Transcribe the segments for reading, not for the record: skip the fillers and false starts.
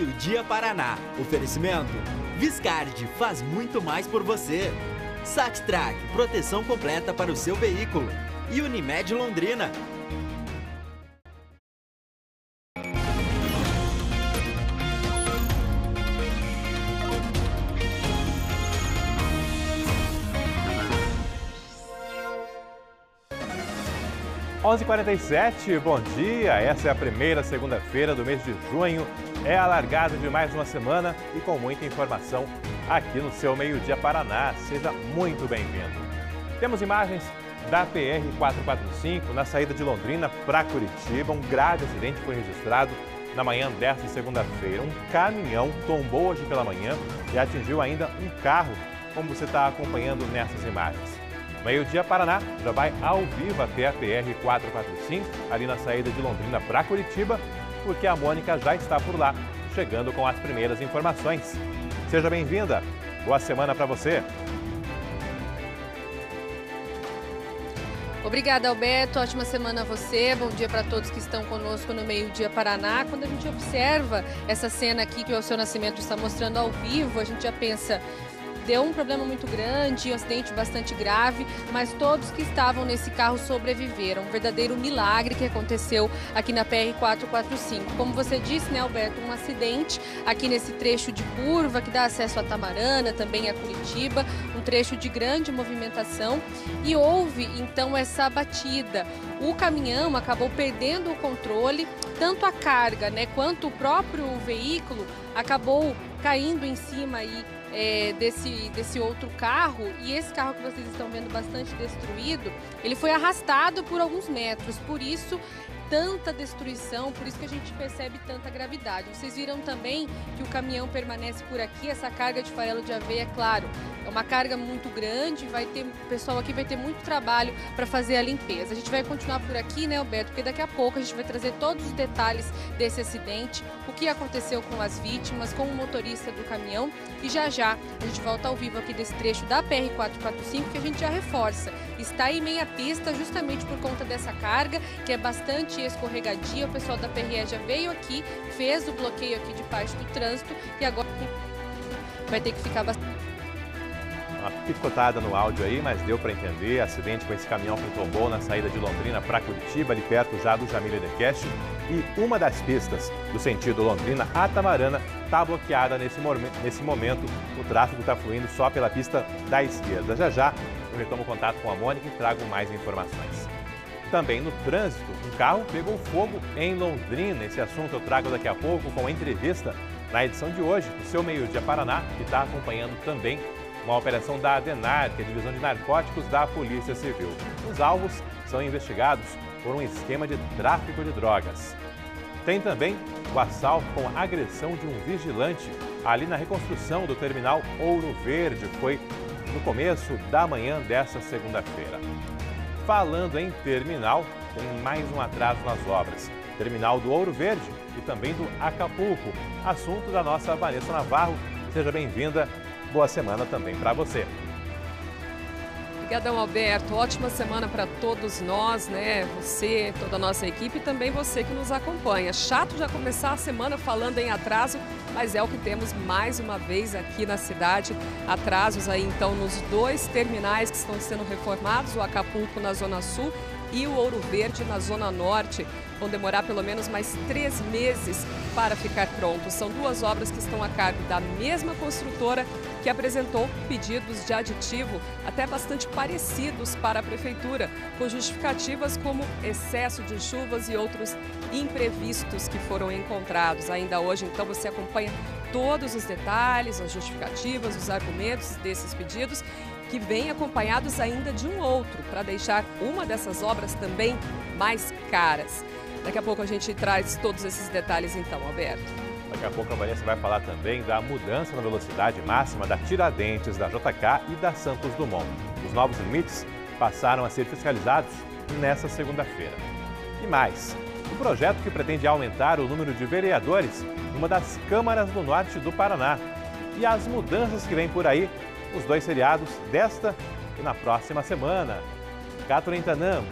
Meio-Dia Paraná. Oferecimento: Viscardi faz muito mais por você. Saxtrack, proteção completa para o seu veículo. E Unimed Londrina. Onze 47, bom dia. Essa é a primeira segunda-feira do mês de junho. É a largada de mais uma semana e com muita informação aqui no seu Meio-Dia Paraná. Seja muito bem-vindo. Temos imagens da PR-445 na saída de Londrina para Curitiba. Um grave acidente foi registrado na manhã desta segunda-feira. Um caminhão tombou hoje pela manhã e atingiu ainda um carro, como você está acompanhando nessas imagens. Meio-Dia Paraná já vai ao vivo até a PR-445, ali na saída de Londrina para Curitiba, porque a Mônica já está por lá, chegando com as primeiras informações. Seja bem-vinda, boa semana para você. Obrigada, Alberto, ótima semana a você, bom dia para todos que estão conosco no Meio-Dia Paraná. Quando a gente observa essa cena aqui que o Seu Nascimento está mostrando ao vivo, a gente já pensa: deu um problema muito grande, um acidente bastante grave, mas todos que estavam nesse carro sobreviveram. Um verdadeiro milagre que aconteceu aqui na PR-445. Como você disse, né, Alberto, um acidente aqui nesse trecho de curva que dá acesso a Tamarana, também a Curitiba, um trecho de grande movimentação, e houve então essa batida. O caminhão acabou perdendo o controle, tanto a carga, né, quanto o próprio veículo acabou caindo em cima aí desse outro carro, e esse carro que vocês estão vendo bastante destruído, ele foi arrastado por alguns metros, por isso tanta destruição, por isso que a gente percebe tanta gravidade. Vocês viram também que o caminhão permanece por aqui, essa carga de farelo de aveia, claro, é uma carga muito grande, o pessoal aqui vai ter muito trabalho para fazer a limpeza. A gente vai continuar por aqui, né, Alberto, porque daqui a pouco a gente vai trazer todos os detalhes desse acidente, o que aconteceu com as vítimas, com o motorista do caminhão, e já já a gente volta ao vivo aqui desse trecho da PR-445, que a gente já reforça. Está em meia pista justamente por conta dessa carga, que é bastante escorregadia. O pessoal da PRE já veio aqui, fez o bloqueio aqui de parte do trânsito e agora vai ter que ficar bastante. Uma picotada no áudio aí, mas deu para entender. Acidente com esse caminhão que tombou na saída de Londrina para Curitiba, ali perto já do Jamil Edecast. E uma das pistas do sentido Londrina a Tamarana está bloqueada nesse momento. O tráfego está fluindo só pela pista da esquerda. Já já eu retomo contato com a Mônica e trago mais informações. Também no trânsito, um carro pegou fogo em Londrina. Esse assunto eu trago daqui a pouco com a entrevista na edição de hoje do seu Meio-Dia Paraná, que está acompanhando também uma operação da ADENAR, que é a Divisão de Narcóticos da Polícia Civil. Os alvos são investigados por um esquema de tráfico de drogas. Tem também o assalto com a agressão de um vigilante ali na reconstrução do terminal Ouro Verde. Foi no começo da manhã desta segunda-feira. Falando em terminal, tem mais um atraso nas obras. Terminal do Ouro Verde e também do Acapulco. Assunto da nossa Vanessa Navarro. Seja bem-vinda. Boa semana também para você. Obrigadão, Alberto. Ótima semana para todos nós, né? Você, toda a nossa equipe e também você que nos acompanha. Chato já começar a semana falando em atraso, mas é o que temos mais uma vez aqui na cidade. Atrasos aí, então, nos dois terminais que estão sendo reformados, o Acapulco na Zona Sul e o Ouro Verde na Zona Norte. Vão demorar pelo menos mais 3 meses para ficar prontos. São duas obras que estão a cargo da mesma construtora, que apresentou pedidos de aditivo até bastante parecidos para a Prefeitura, com justificativas como excesso de chuvas e outros imprevistos que foram encontrados. Ainda hoje, então, você acompanha todos os detalhes, as justificativas, os argumentos desses pedidos, que vêm acompanhados ainda de um outro, para deixar uma dessas obras também mais caras. Daqui a pouco a gente traz todos esses detalhes então, Alberto. Daqui a pouco a Vanessa vai falar também da mudança na velocidade máxima da Tiradentes, da JK e da Santos Dumont. Os novos limites passaram a ser fiscalizados nesta segunda-feira. E mais, o projeto que pretende aumentar o número de vereadores numa das câmaras do norte do Paraná. E as mudanças que vêm por aí, os dois feriados desta e na próxima semana. Catherine Tanam,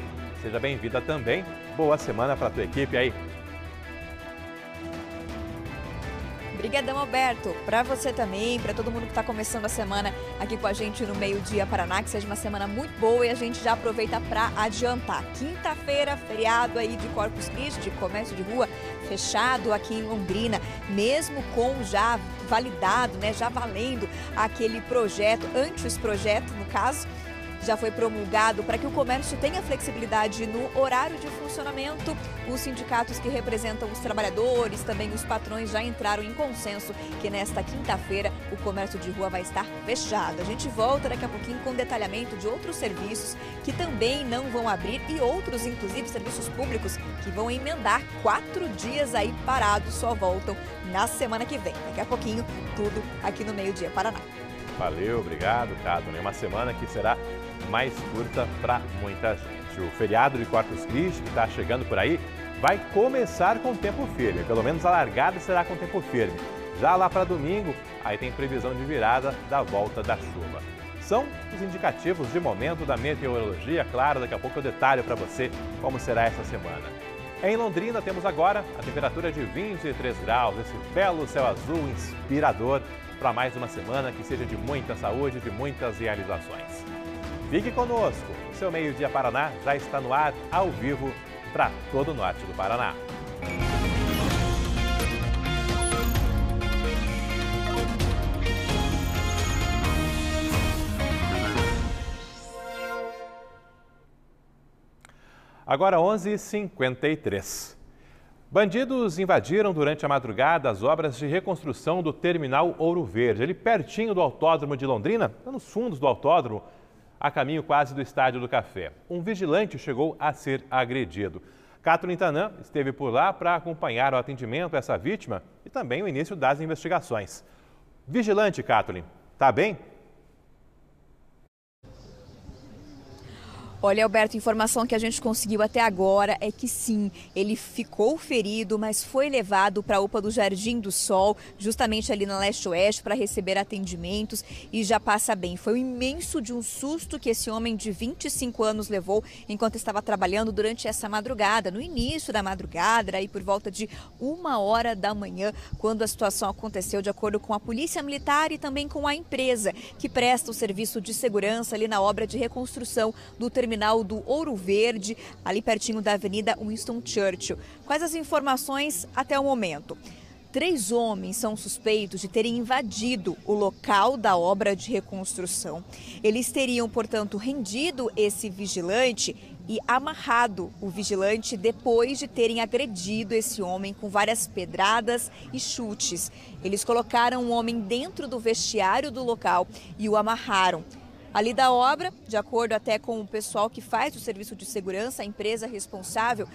seja bem-vinda também. Boa semana para a tua equipe aí. Obrigadão, Alberto. Para você também, para todo mundo que está começando a semana aqui com a gente no Meio Dia Paraná, que seja uma semana muito boa e a gente já aproveita para adiantar. Quinta-feira, feriado aí de Corpus Christi, de comércio de rua fechado aqui em Londrina, mesmo com já validado, né, já valendo aquele projeto, antes projeto no caso, já foi promulgado para que o comércio tenha flexibilidade no horário de funcionamento. Os sindicatos que representam os trabalhadores, também os patrões, já entraram em consenso que nesta quinta-feira o comércio de rua vai estar fechado. A gente volta daqui a pouquinho com detalhamento de outros serviços que também não vão abrir e outros, inclusive serviços públicos, que vão emendar 4 dias aí parados, só voltam na semana que vem. Daqui a pouquinho, tudo aqui no Meio Dia Paraná. Valeu, obrigado, Cato. Uma semana que será mais curta para muita gente. O feriado de Corpus Christi, que está chegando por aí, vai começar com tempo firme. Pelo menos a largada será com tempo firme. Já lá para domingo, aí tem previsão de virada da volta da chuva. São os indicativos de momento da meteorologia. Claro, daqui a pouco eu detalho para você como será essa semana. Em Londrina temos agora a temperatura de 23 graus, esse belo céu azul inspirador para mais uma semana que seja de muita saúde e de muitas realizações. Fique conosco, o seu Meio Dia Paraná já está no ar, ao vivo, para todo o norte do Paraná. Agora 11h53. Bandidos invadiram durante a madrugada as obras de reconstrução do terminal Ouro Verde, ali pertinho do Autódromo de Londrina, nos fundos do autódromo, a caminho quase do Estádio do Café. Um vigilante chegou a ser agredido. Kathleen Tanã esteve por lá para acompanhar o atendimento a essa vítima e também o início das investigações. Vigilante, Kathleen, tá bem? Olha, Alberto, a informação que a gente conseguiu até agora é que sim, ele ficou ferido, mas foi levado para a UPA do Jardim do Sol, justamente ali na Leste-Oeste, para receber atendimentos e já passa bem. Foi um imenso de um susto que esse homem de 25 anos levou enquanto estava trabalhando durante essa madrugada. No início da madrugada, aí por volta de 1h da manhã, quando a situação aconteceu, de acordo com a Polícia Militar e também com a empresa que presta o serviço de segurança ali na obra de reconstrução do terminal do Ouro Verde, ali pertinho da Avenida Winston Churchill. Quais as informações até o momento? 3 homens são suspeitos de terem invadido o local da obra de reconstrução. Eles teriam, portanto, rendido esse vigilante e amarrado o vigilante depois de terem agredido esse homem com várias pedradas e chutes. Eles colocaram o homem dentro do vestiário do local e o amarraram. Ali da obra, de acordo até com o pessoal que faz o serviço de segurança, a empresa responsável,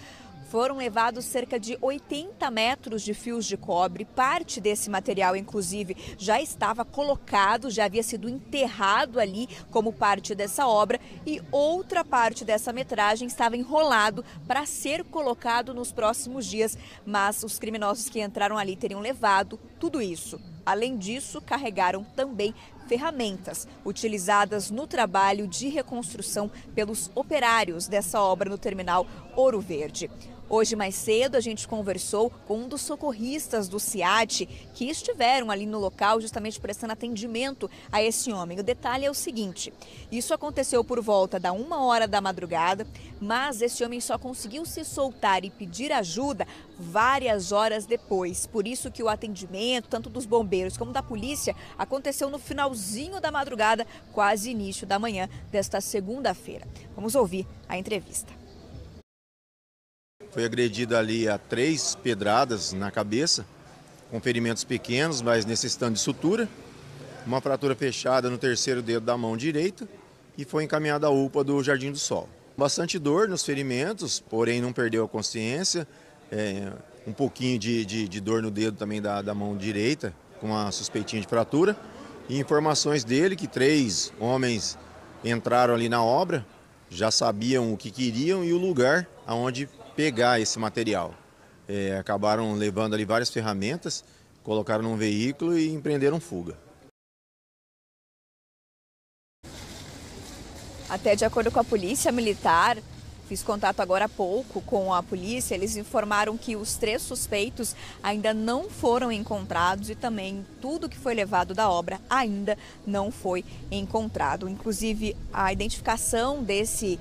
foram levados cerca de 80 metros de fios de cobre. Parte desse material, inclusive, já estava colocado, já havia sido enterrado ali como parte dessa obra e outra parte dessa metragem estava enrolado para ser colocado nos próximos dias, mas os criminosos que entraram ali teriam levado tudo isso. Além disso, carregaram também ferramentas utilizadas no trabalho de reconstrução pelos operários dessa obra no terminal Ouro Verde. Hoje, mais cedo, a gente conversou com um dos socorristas do SEAT que estiveram ali no local justamente prestando atendimento a esse homem. O detalhe é o seguinte, isso aconteceu por volta da 1h da madrugada, mas esse homem só conseguiu se soltar e pedir ajuda várias horas depois. Por isso que o atendimento, tanto dos bombeiros como da polícia, aconteceu no finalzinho da madrugada, quase início da manhã desta segunda-feira. Vamos ouvir a entrevista. Foi agredido ali a 3 pedradas na cabeça, com ferimentos pequenos, mas necessitando de sutura. Uma fratura fechada no 3º dedo da mão direita e foi encaminhado à UPA do Jardim do Sol. Bastante dor nos ferimentos, porém não perdeu a consciência. Um pouquinho de dor no dedo também da mão direita, com uma suspeitinha de fratura. E informações dele que 3 homens entraram ali na obra, já sabiam o que queriam e o lugar aonde pegar esse material. Acabaram levando ali várias ferramentas, colocaram num veículo e empreenderam fuga. Até de acordo com a Polícia Militar, Fiz contato agora há pouco com a polícia, eles informaram que os 3 suspeitos ainda não foram encontrados e também tudo que foi levado da obra ainda não foi encontrado. Inclusive, a identificação desse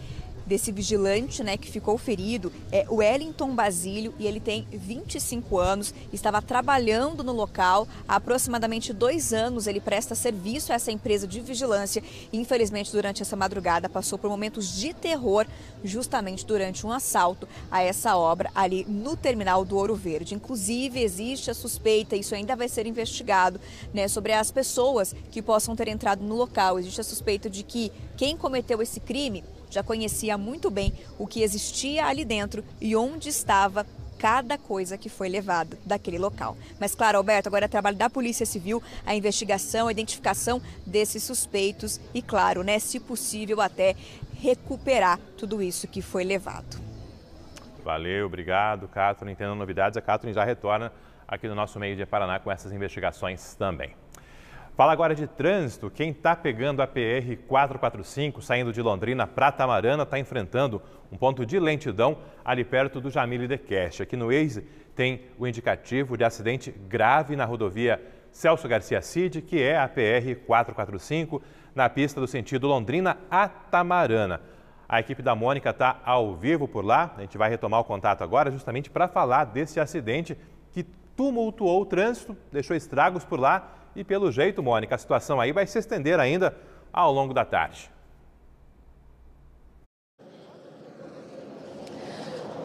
vigilante, né, que ficou ferido é o Wellington Basílio e ele tem 25 anos, estava trabalhando no local há aproximadamente 2 anos, ele presta serviço a essa empresa de vigilância e infelizmente durante essa madrugada passou por momentos de terror justamente durante um assalto a essa obra ali no terminal do Ouro Verde. Inclusive existe a suspeita, isso ainda vai ser investigado, né, sobre as pessoas que possam ter entrado no local. Existe a suspeita de que quem cometeu esse crime já conhecia muito bem o que existia ali dentro e onde estava cada coisa que foi levada daquele local. Mas claro, Alberto, agora é trabalho da Polícia Civil, a investigação, a identificação desses suspeitos e claro, né, se possível até recuperar tudo isso que foi levado. Valeu, obrigado, Catherine. Tendo novidades, a Catherine já retorna aqui no nosso Meio Dia Paraná com essas investigações também. Fala agora de trânsito. Quem está pegando a PR 445, saindo de Londrina para Tamarana, está enfrentando um ponto de lentidão ali perto do Jamile Dequest. Aqui no Waze tem o indicativo de acidente grave na rodovia Celso Garcia Cid, que é a PR 445, na pista do sentido Londrina a Tamarana. A equipe da Mônica está ao vivo por lá. A gente vai retomar o contato agora justamente para falar desse acidente que tumultuou o trânsito, deixou estragos por lá. E pelo jeito, Mônica, a situação aí vai se estender ainda ao longo da tarde.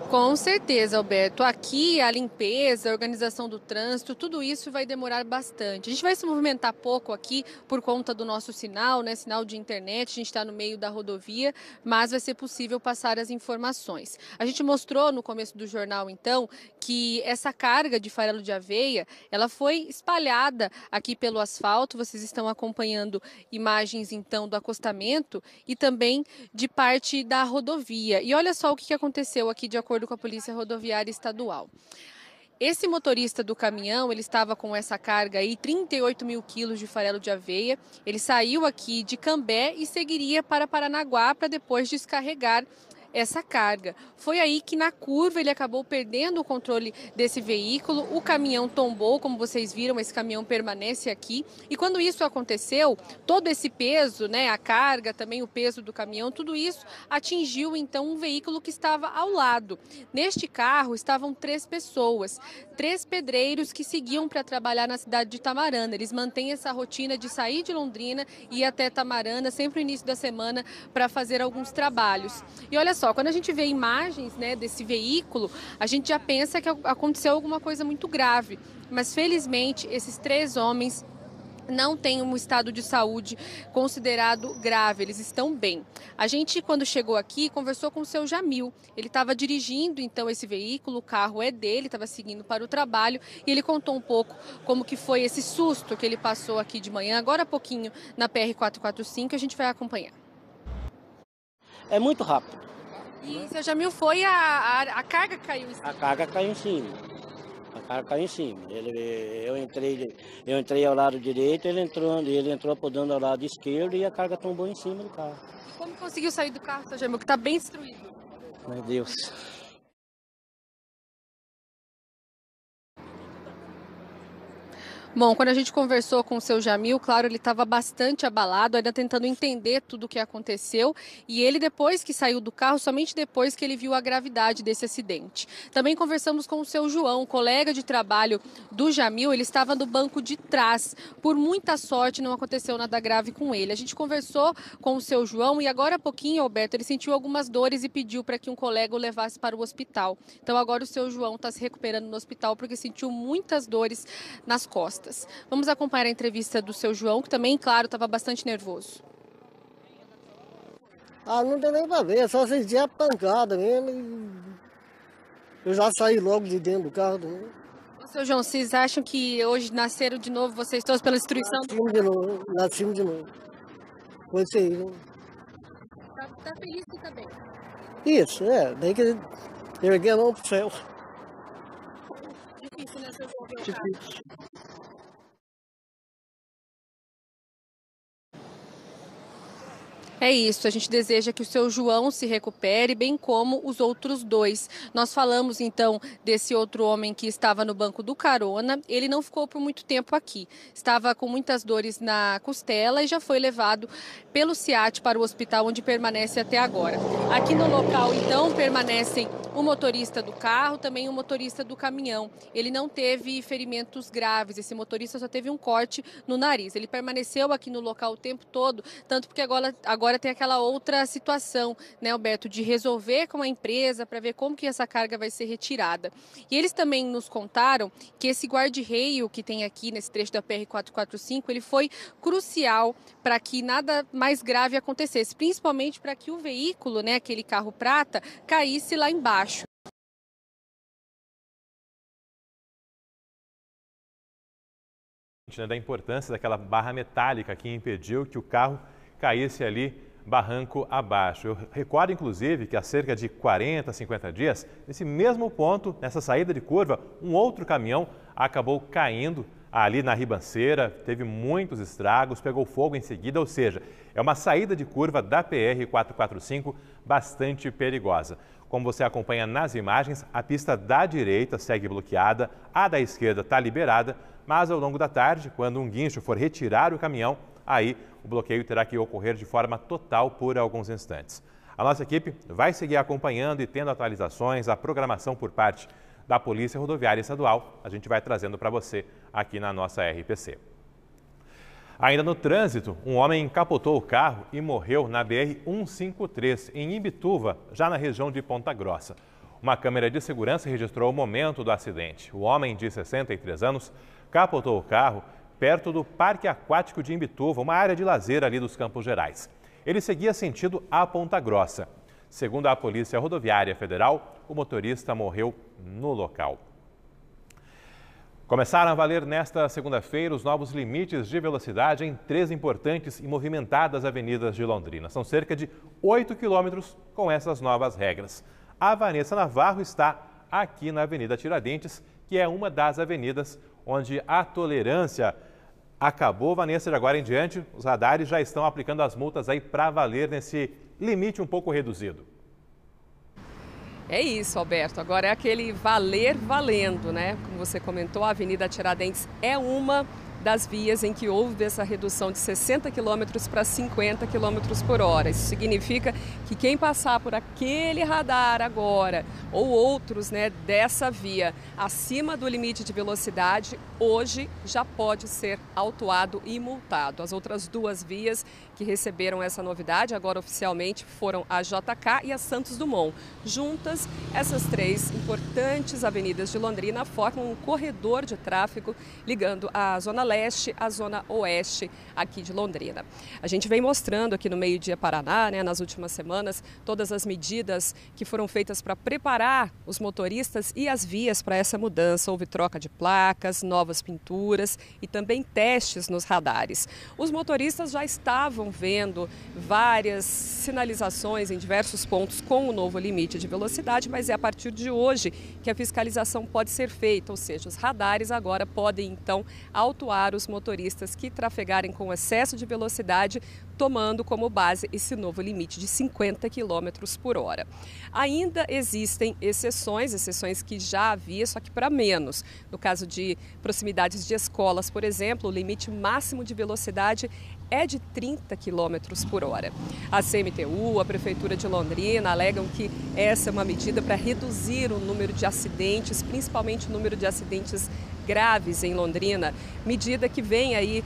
Com certeza, Alberto. Aqui a limpeza, a organização do trânsito, tudo isso vai demorar bastante. A gente vai se movimentar pouco aqui por conta do nosso sinal, né? Sinal de internet, a gente está no meio da rodovia, mas vai ser possível passar as informações. A gente mostrou no começo do jornal, então, que essa carga de farelo de aveia, ela foi espalhada aqui pelo asfalto. Vocês estão acompanhando imagens, então, do acostamento e também de parte da rodovia. E olha só o que aconteceu aqui de acordo com a Polícia Rodoviária Estadual. Esse motorista do caminhão, ele estava com essa carga aí, 38 mil quilos de farelo de aveia. Ele saiu aqui de Cambé e seguiria para Paranaguá para depois descarregar essa carga. Foi aí que na curva ele acabou perdendo o controle desse veículo, o caminhão tombou, como vocês viram, esse caminhão permanece aqui e quando isso aconteceu, todo esse peso, né, a carga, também o peso do caminhão, tudo isso atingiu então um veículo que estava ao lado. Neste carro estavam 3 pessoas, 3 pedreiros que seguiam para trabalhar na cidade de Tamarana. Eles mantêm essa rotina de sair de Londrina e ir até Tamarana, sempre no início da semana, para fazer alguns trabalhos. E olha só, quando a gente vê imagens, né, desse veículo, a gente já pensa que aconteceu alguma coisa muito grave. Mas felizmente esses 3 homens não têm um estado de saúde considerado grave, eles estão bem. A gente, quando chegou aqui, conversou com o seu Jamil. Ele estava dirigindo, então, esse veículo, o carro é dele, estava seguindo para o trabalho e ele contou um pouco como que foi esse susto que ele passou aqui de manhã, agora há pouquinho, na PR 445, a gente vai acompanhar. É muito rápido. E seu Jamil foi, a carga caiu em cima? A carga caiu em cima. A carga caiu em cima. Eu entrei ao lado direito, ele entrou podando ao lado esquerdo e a carga tombou em cima do carro. Como conseguiu sair do carro, seu Jamil, que está bem destruído? Meu Deus. Bom, quando a gente conversou com o seu Jamil, claro, ele estava bastante abalado, ainda tentando entender tudo o que aconteceu. E ele, depois que saiu do carro, somente depois que ele viu a gravidade desse acidente. Também conversamos com o seu João, colega de trabalho do Jamil. Ele estava no banco de trás. Por muita sorte, não aconteceu nada grave com ele. A gente conversou com o seu João e agora há pouquinho, Alberto, ele sentiu algumas dores e pediu para que um colega o levasse para o hospital. Então agora o seu João está se recuperando no hospital porque sentiu muitas dores nas costas. Vamos acompanhar a entrevista do seu João, que também, claro, estava bastante nervoso. Não tem nem pra ver, é só sentir a pancada mesmo. Eu já saí logo de dentro do carro também. Seu João, vocês acham que hoje nasceram de novo vocês todos pela destruição? Nascemos de novo. Foi isso aí, né? Tá feliz que tá bem? Isso, tem que erguer a mão pro céu. Difícil, né, seu João? Difícil. É isso, a gente deseja que o seu João se recupere, bem como os outros dois. Nós falamos então desse outro homem que estava no banco do carona, ele não ficou por muito tempo aqui, estava com muitas dores na costela e já foi levado pelo SEAT para o hospital onde permanece até agora. Aqui no local então permanecem o motorista do carro, também o motorista do caminhão. Ele não teve ferimentos graves, esse motorista só teve um corte no nariz. Ele permaneceu aqui no local o tempo todo, tanto porque agora tem aquela outra situação, né, Alberto, de resolver com a empresa para ver como que essa carga vai ser retirada. E eles também nos contaram que esse guarda-reio que tem aqui nesse trecho da PR-445, ele foi crucial para que nada mais grave acontecesse, principalmente para que o veículo, né, aquele carro prata, caísse lá embaixo. Da importância daquela barra metálica que impediu que o carro caísse ali barranco abaixo. Eu recordo, inclusive, que há cerca de 40, 50 dias, nesse mesmo ponto, nessa saída de curva, um outro caminhão acabou caindo ali na ribanceira, teve muitos estragos, pegou fogo em seguida, ou seja, é uma saída de curva da PR-445 bastante perigosa. Como você acompanha nas imagens, a pista da direita segue bloqueada, a da esquerda está liberada, mas ao longo da tarde, quando um guincho for retirar o caminhão, aí o bloqueio terá que ocorrer de forma total por alguns instantes. A nossa equipe vai seguir acompanhando e tendo atualizações, a programação por parte da Polícia Rodoviária Estadual, a gente vai trazendo para você aqui na nossa RPC. Ainda no trânsito, um homem capotou o carro e morreu na BR-153, em Imbituva, já na região de Ponta Grossa. Uma câmera de segurança registrou o momento do acidente. O homem, de 63 anos, capotou o carro perto do Parque Aquático de Imbituva, uma área de lazer ali dos Campos Gerais. Ele seguia sentido a Ponta Grossa. Segundo a Polícia Rodoviária Federal, o motorista morreu no local. Começaram a valer nesta segunda-feira os novos limites de velocidade em 3 importantes e movimentadas avenidas de Londrina. São cerca de 8 quilômetros com essas novas regras. A Vanessa Navarro está aqui na Avenida Tiradentes, que é uma das avenidas onde a tolerância acabou. Vanessa, de agora em diante, os radares já estão aplicando as multas aí para valer nesse limite um pouco reduzido. É isso, Alberto. Agora é aquele valer valendo, né? Como você comentou, a Avenida Tiradentes é uma das vias em que houve essa redução de 60 km para 50 km por hora. Isso significa que quem passar por aquele radar agora ou outros, né, dessa via acima do limite de velocidade, hoje já pode ser autuado e multado. As outras 2 vias que receberam essa novidade agora oficialmente foram a JK e a Santos Dumont. Juntas, essas 3 importantes avenidas de Londrina formam um corredor de tráfego ligando a Zona Leste à Zona Oeste aqui de Londrina. A gente vem mostrando aqui no Meio Dia Paraná, né, nas últimas semanas, todas as medidas que foram feitas para preparar os motoristas e as vias para essa mudança. Houve troca de placas, novas pinturas e também testes nos radares. Os motoristas já estavam vendo várias sinalizações em diversos pontos com o novo limite de velocidade, mas é a partir de hoje que a fiscalização pode ser feita, ou seja, os radares agora podem então autuar os motoristas que trafegarem com excesso de velocidade, tomando como base esse novo limite de 50 km por hora. Ainda existem exceções que já havia, só que para menos. No caso de proximidades de escolas, por exemplo, o limite máximo de velocidade é de 30 km por hora. A CMTU, a Prefeitura de Londrina, alegam que essa é uma medida para reduzir o número de acidentes, principalmente o número de acidentes graves em Londrina, medida que vem aí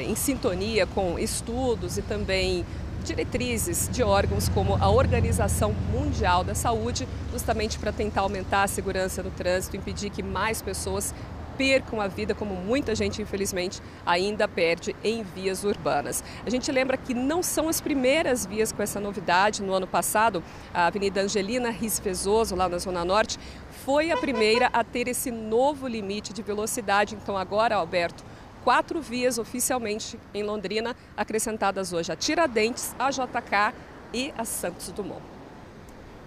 em sintonia com estudos e também diretrizes de órgãos como a Organização Mundial da Saúde, justamente para tentar aumentar a segurança no trânsito, impedir que mais pessoas percam a vida, como muita gente, infelizmente, ainda perde em vias urbanas. A gente lembra que não são as primeiras vias com essa novidade. No ano passado, a Avenida Angelina Risvezoso, lá na Zona Norte, foi a primeira a ter esse novo limite de velocidade. Então agora, Alberto, 4 vias oficialmente em Londrina, acrescentadas hoje a Tiradentes, a JK e a Santos Dumont.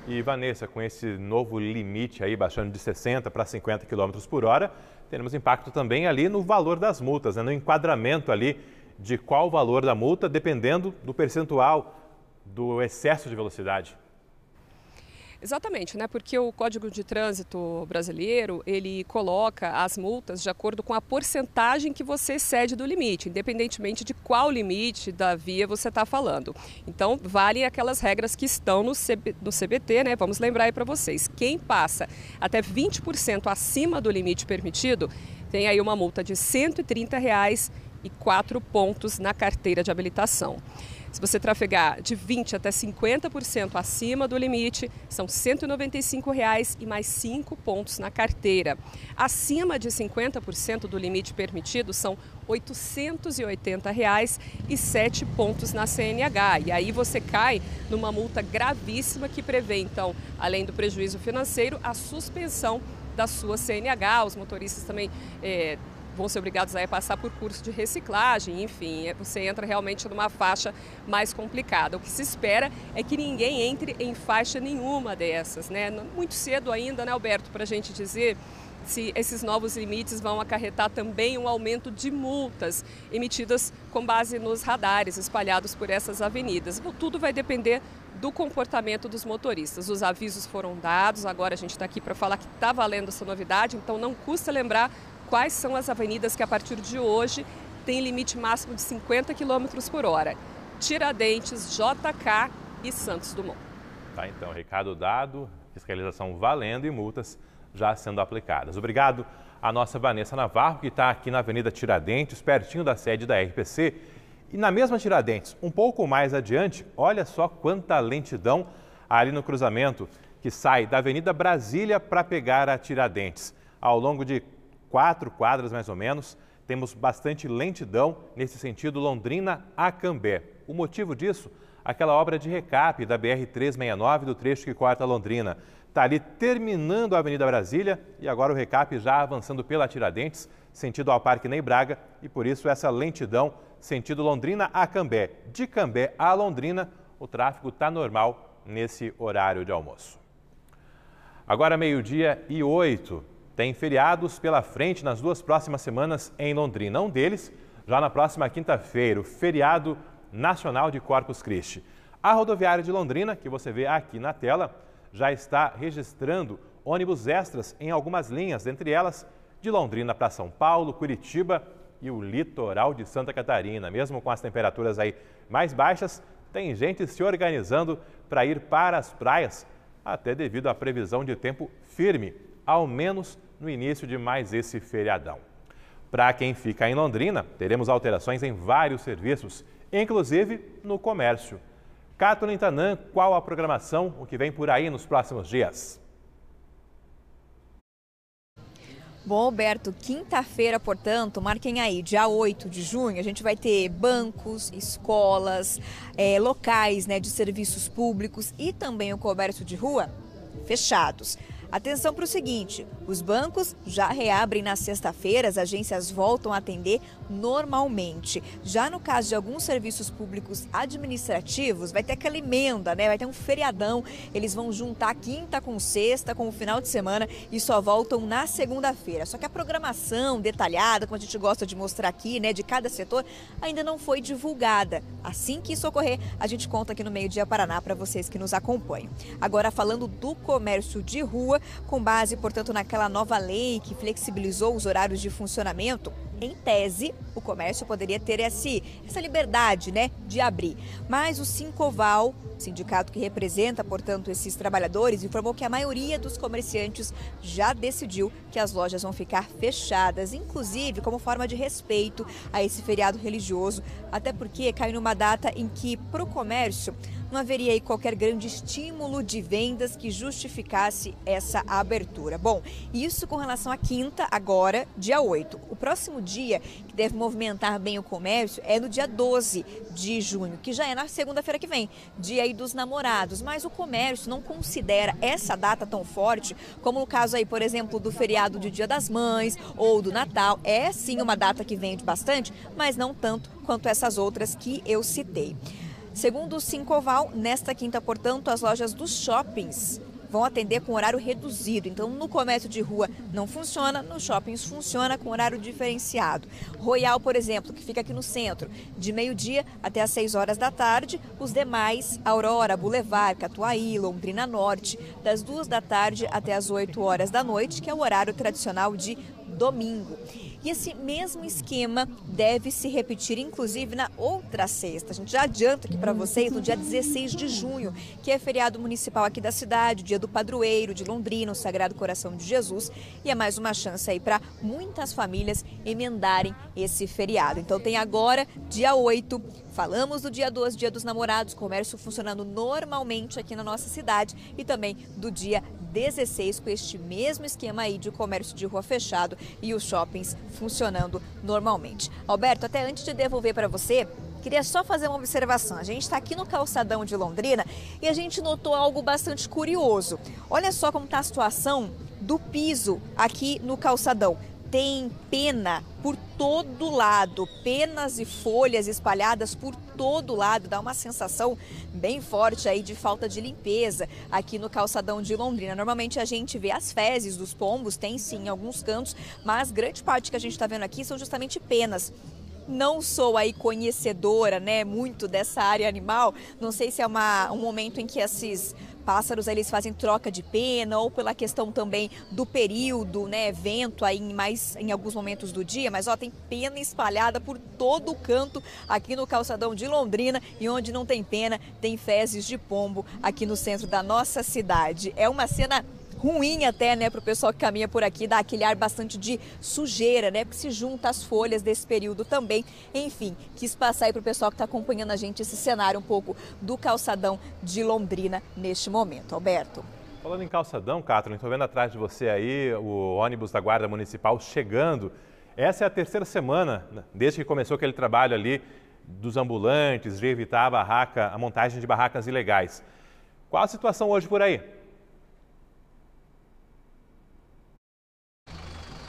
E Vanessa, com esse novo limite aí, baixando de 60 para 50 km por hora, teremos impacto também ali no valor das multas, né? No enquadramento ali de qual o valor da multa, dependendo do percentual do excesso de velocidade. Exatamente, né? Porque o Código de Trânsito brasileiro, ele coloca as multas de acordo com a porcentagem que você excede do limite, independentemente de qual limite da via você está falando. Então, valem aquelas regras que estão no CBT, né? Vamos lembrar aí para vocês. Quem passa até 20% acima do limite permitido, tem aí uma multa de R$ 130 e 4 pontos na carteira de habilitação. Se você trafegar de 20% até 50% acima do limite, são R$ 195 e mais 5 pontos na carteira. Acima de 50% do limite permitido, são R$ 880 e 7 pontos na CNH. E aí você cai numa multa gravíssima que prevê, então, além do prejuízo financeiro, a suspensão da sua CNH. Os motoristas também vão ser obrigados a passar por curso de reciclagem, enfim, você entra realmente numa faixa mais complicada. O que se espera é que ninguém entre em faixa nenhuma dessas, né? Muito cedo ainda, né, Alberto, para a gente dizer se esses novos limites vão acarretar também um aumento de multas emitidas com base nos radares espalhados por essas avenidas. Tudo vai depender do comportamento dos motoristas. Os avisos foram dados, agora a gente está aqui para falar que está valendo essa novidade, então não custa lembrar quais são as avenidas que a partir de hoje tem limite máximo de 50 km por hora. Tiradentes, JK e Santos Dumont. Tá, então, recado dado, fiscalização valendo e multas já sendo aplicadas. Obrigado à nossa Vanessa Navarro, que está aqui na Avenida Tiradentes, pertinho da sede da RPC. E na mesma Tiradentes, um pouco mais adiante, olha só quanta lentidão ali no cruzamento que sai da Avenida Brasília para pegar a Tiradentes. Ao longo de 4 quadras mais ou menos, temos bastante lentidão nesse sentido Londrina a Cambé. O motivo disso, aquela obra de recap da BR-369 do trecho que corta Londrina. Está ali terminando a Avenida Brasília e agora o recap já avançando pela Tiradentes, sentido ao Parque Ney Braga, e por isso essa lentidão, sentido Londrina a Cambé. De Cambé a Londrina, o tráfego está normal nesse horário de almoço. Agora 12h08. Tem feriados pela frente nas 2 próximas semanas em Londrina. Um deles, já na próxima quinta-feira, o feriado nacional de Corpus Christi. A rodoviária de Londrina, que você vê aqui na tela, já está registrando ônibus extras em algumas linhas, entre elas de Londrina para São Paulo, Curitiba e o litoral de Santa Catarina. Mesmo com as temperaturas aí mais baixas, tem gente se organizando para ir para as praias, até devido à previsão de tempo firme, ao menos no início de mais esse feriadão. Para quem fica em Londrina, teremos alterações em vários serviços, inclusive no comércio. Kathleen Tanan, qual a programação, o que vem por aí nos próximos dias? Bom, Alberto, quinta-feira, portanto, marquem aí, dia 8 de junho, a gente vai ter bancos, escolas, locais, né, de serviços públicos e também o comércio de rua fechados. Atenção para o seguinte, os bancos já reabrem na sexta-feira, as agências voltam a atender normalmente. Já no caso de alguns serviços públicos administrativos, vai ter aquela emenda, né? Vai ter um feriadão, eles vão juntar quinta com sexta, com o final de semana e só voltam na segunda-feira. Só que a programação detalhada, como a gente gosta de mostrar aqui, né, de cada setor, ainda não foi divulgada. Assim que isso ocorrer, a gente conta aqui no Meio Dia Paraná para vocês que nos acompanham. Agora, falando do comércio de rua, com base, portanto, naquela nova lei que flexibilizou os horários de funcionamento, em tese, o comércio poderia ter essa liberdade, né, de abrir. Mas o Sincoval, sindicato que representa, portanto, esses trabalhadores, informou que a maioria dos comerciantes já decidiu que as lojas vão ficar fechadas, inclusive como forma de respeito a esse feriado religioso, até porque cai numa data em que, para o comércio, não haveria aí qualquer grande estímulo de vendas que justificasse essa abertura. Bom, isso com relação à quinta, agora, dia 8. O próximo dia que deve movimentar bem o comércio é no dia 12 de junho, que já é na segunda-feira que vem, dia aí dos namorados. Mas o comércio não considera essa data tão forte como no caso aí, por exemplo, do feriado de Dia das Mães ou do Natal. É sim uma data que vende bastante, mas não tanto quanto essas outras que eu citei. Segundo o Sincoval, nesta quinta, portanto, as lojas dos shoppings vão atender com horário reduzido. Então, no comércio de rua não funciona, nos shoppings funciona com horário diferenciado. Royal, por exemplo, que fica aqui no centro, de meio-dia até às 6 horas da tarde. Os demais, Aurora, Boulevard, Catuaí, Londrina Norte, das 2 da tarde até às 8 horas da noite, que é o horário tradicional de domingo. E esse mesmo esquema deve se repetir, inclusive, na outra sexta. A gente já adianta aqui para vocês, no dia 16 de junho, que é feriado municipal aqui da cidade, dia do padroeiro de Londrina, o Sagrado Coração de Jesus. E é mais uma chance aí para muitas famílias emendarem esse feriado. Então tem agora, dia 8, falamos do dia 12, dia dos namorados, comércio funcionando normalmente aqui na nossa cidade, e também do dia 16, com este mesmo esquema aí de comércio de rua fechado e os shoppings funcionando normalmente. Alberto, até antes de devolver para você, queria só fazer uma observação. A gente está aqui no calçadão de Londrina e a gente notou algo bastante curioso. Olha só como está a situação do piso aqui no calçadão. Tem pena por todo lado, penas e folhas espalhadas por todo lado, dá uma sensação bem forte aí de falta de limpeza aqui no calçadão de Londrina. Normalmente a gente vê as fezes dos pombos, tem sim em alguns cantos, mas grande parte que a gente está vendo aqui são justamente penas. Não sou aí conhecedora, né, muito dessa área animal, não sei se é um momento em que esses pássaros eles fazem troca de pena ou pela questão também do período, né, vento aí em alguns momentos do dia, mas ó, tem pena espalhada por todo o canto aqui no calçadão de Londrina, e onde não tem pena, tem fezes de pombo aqui no centro da nossa cidade. É uma cena ruim até, né, para o pessoal que caminha por aqui, dá aquele ar bastante de sujeira, né, porque se junta as folhas desse período também. Enfim, quis passar aí para o pessoal que está acompanhando a gente esse cenário um pouco do calçadão de Londrina neste momento. Alberto. Falando em calçadão, Catherine, estou vendo atrás de você aí o ônibus da Guarda Municipal chegando. Essa é a terceira semana, desde que começou aquele trabalho ali dos ambulantes, de evitar a montagem de barracas ilegais. Qual a situação hoje por aí?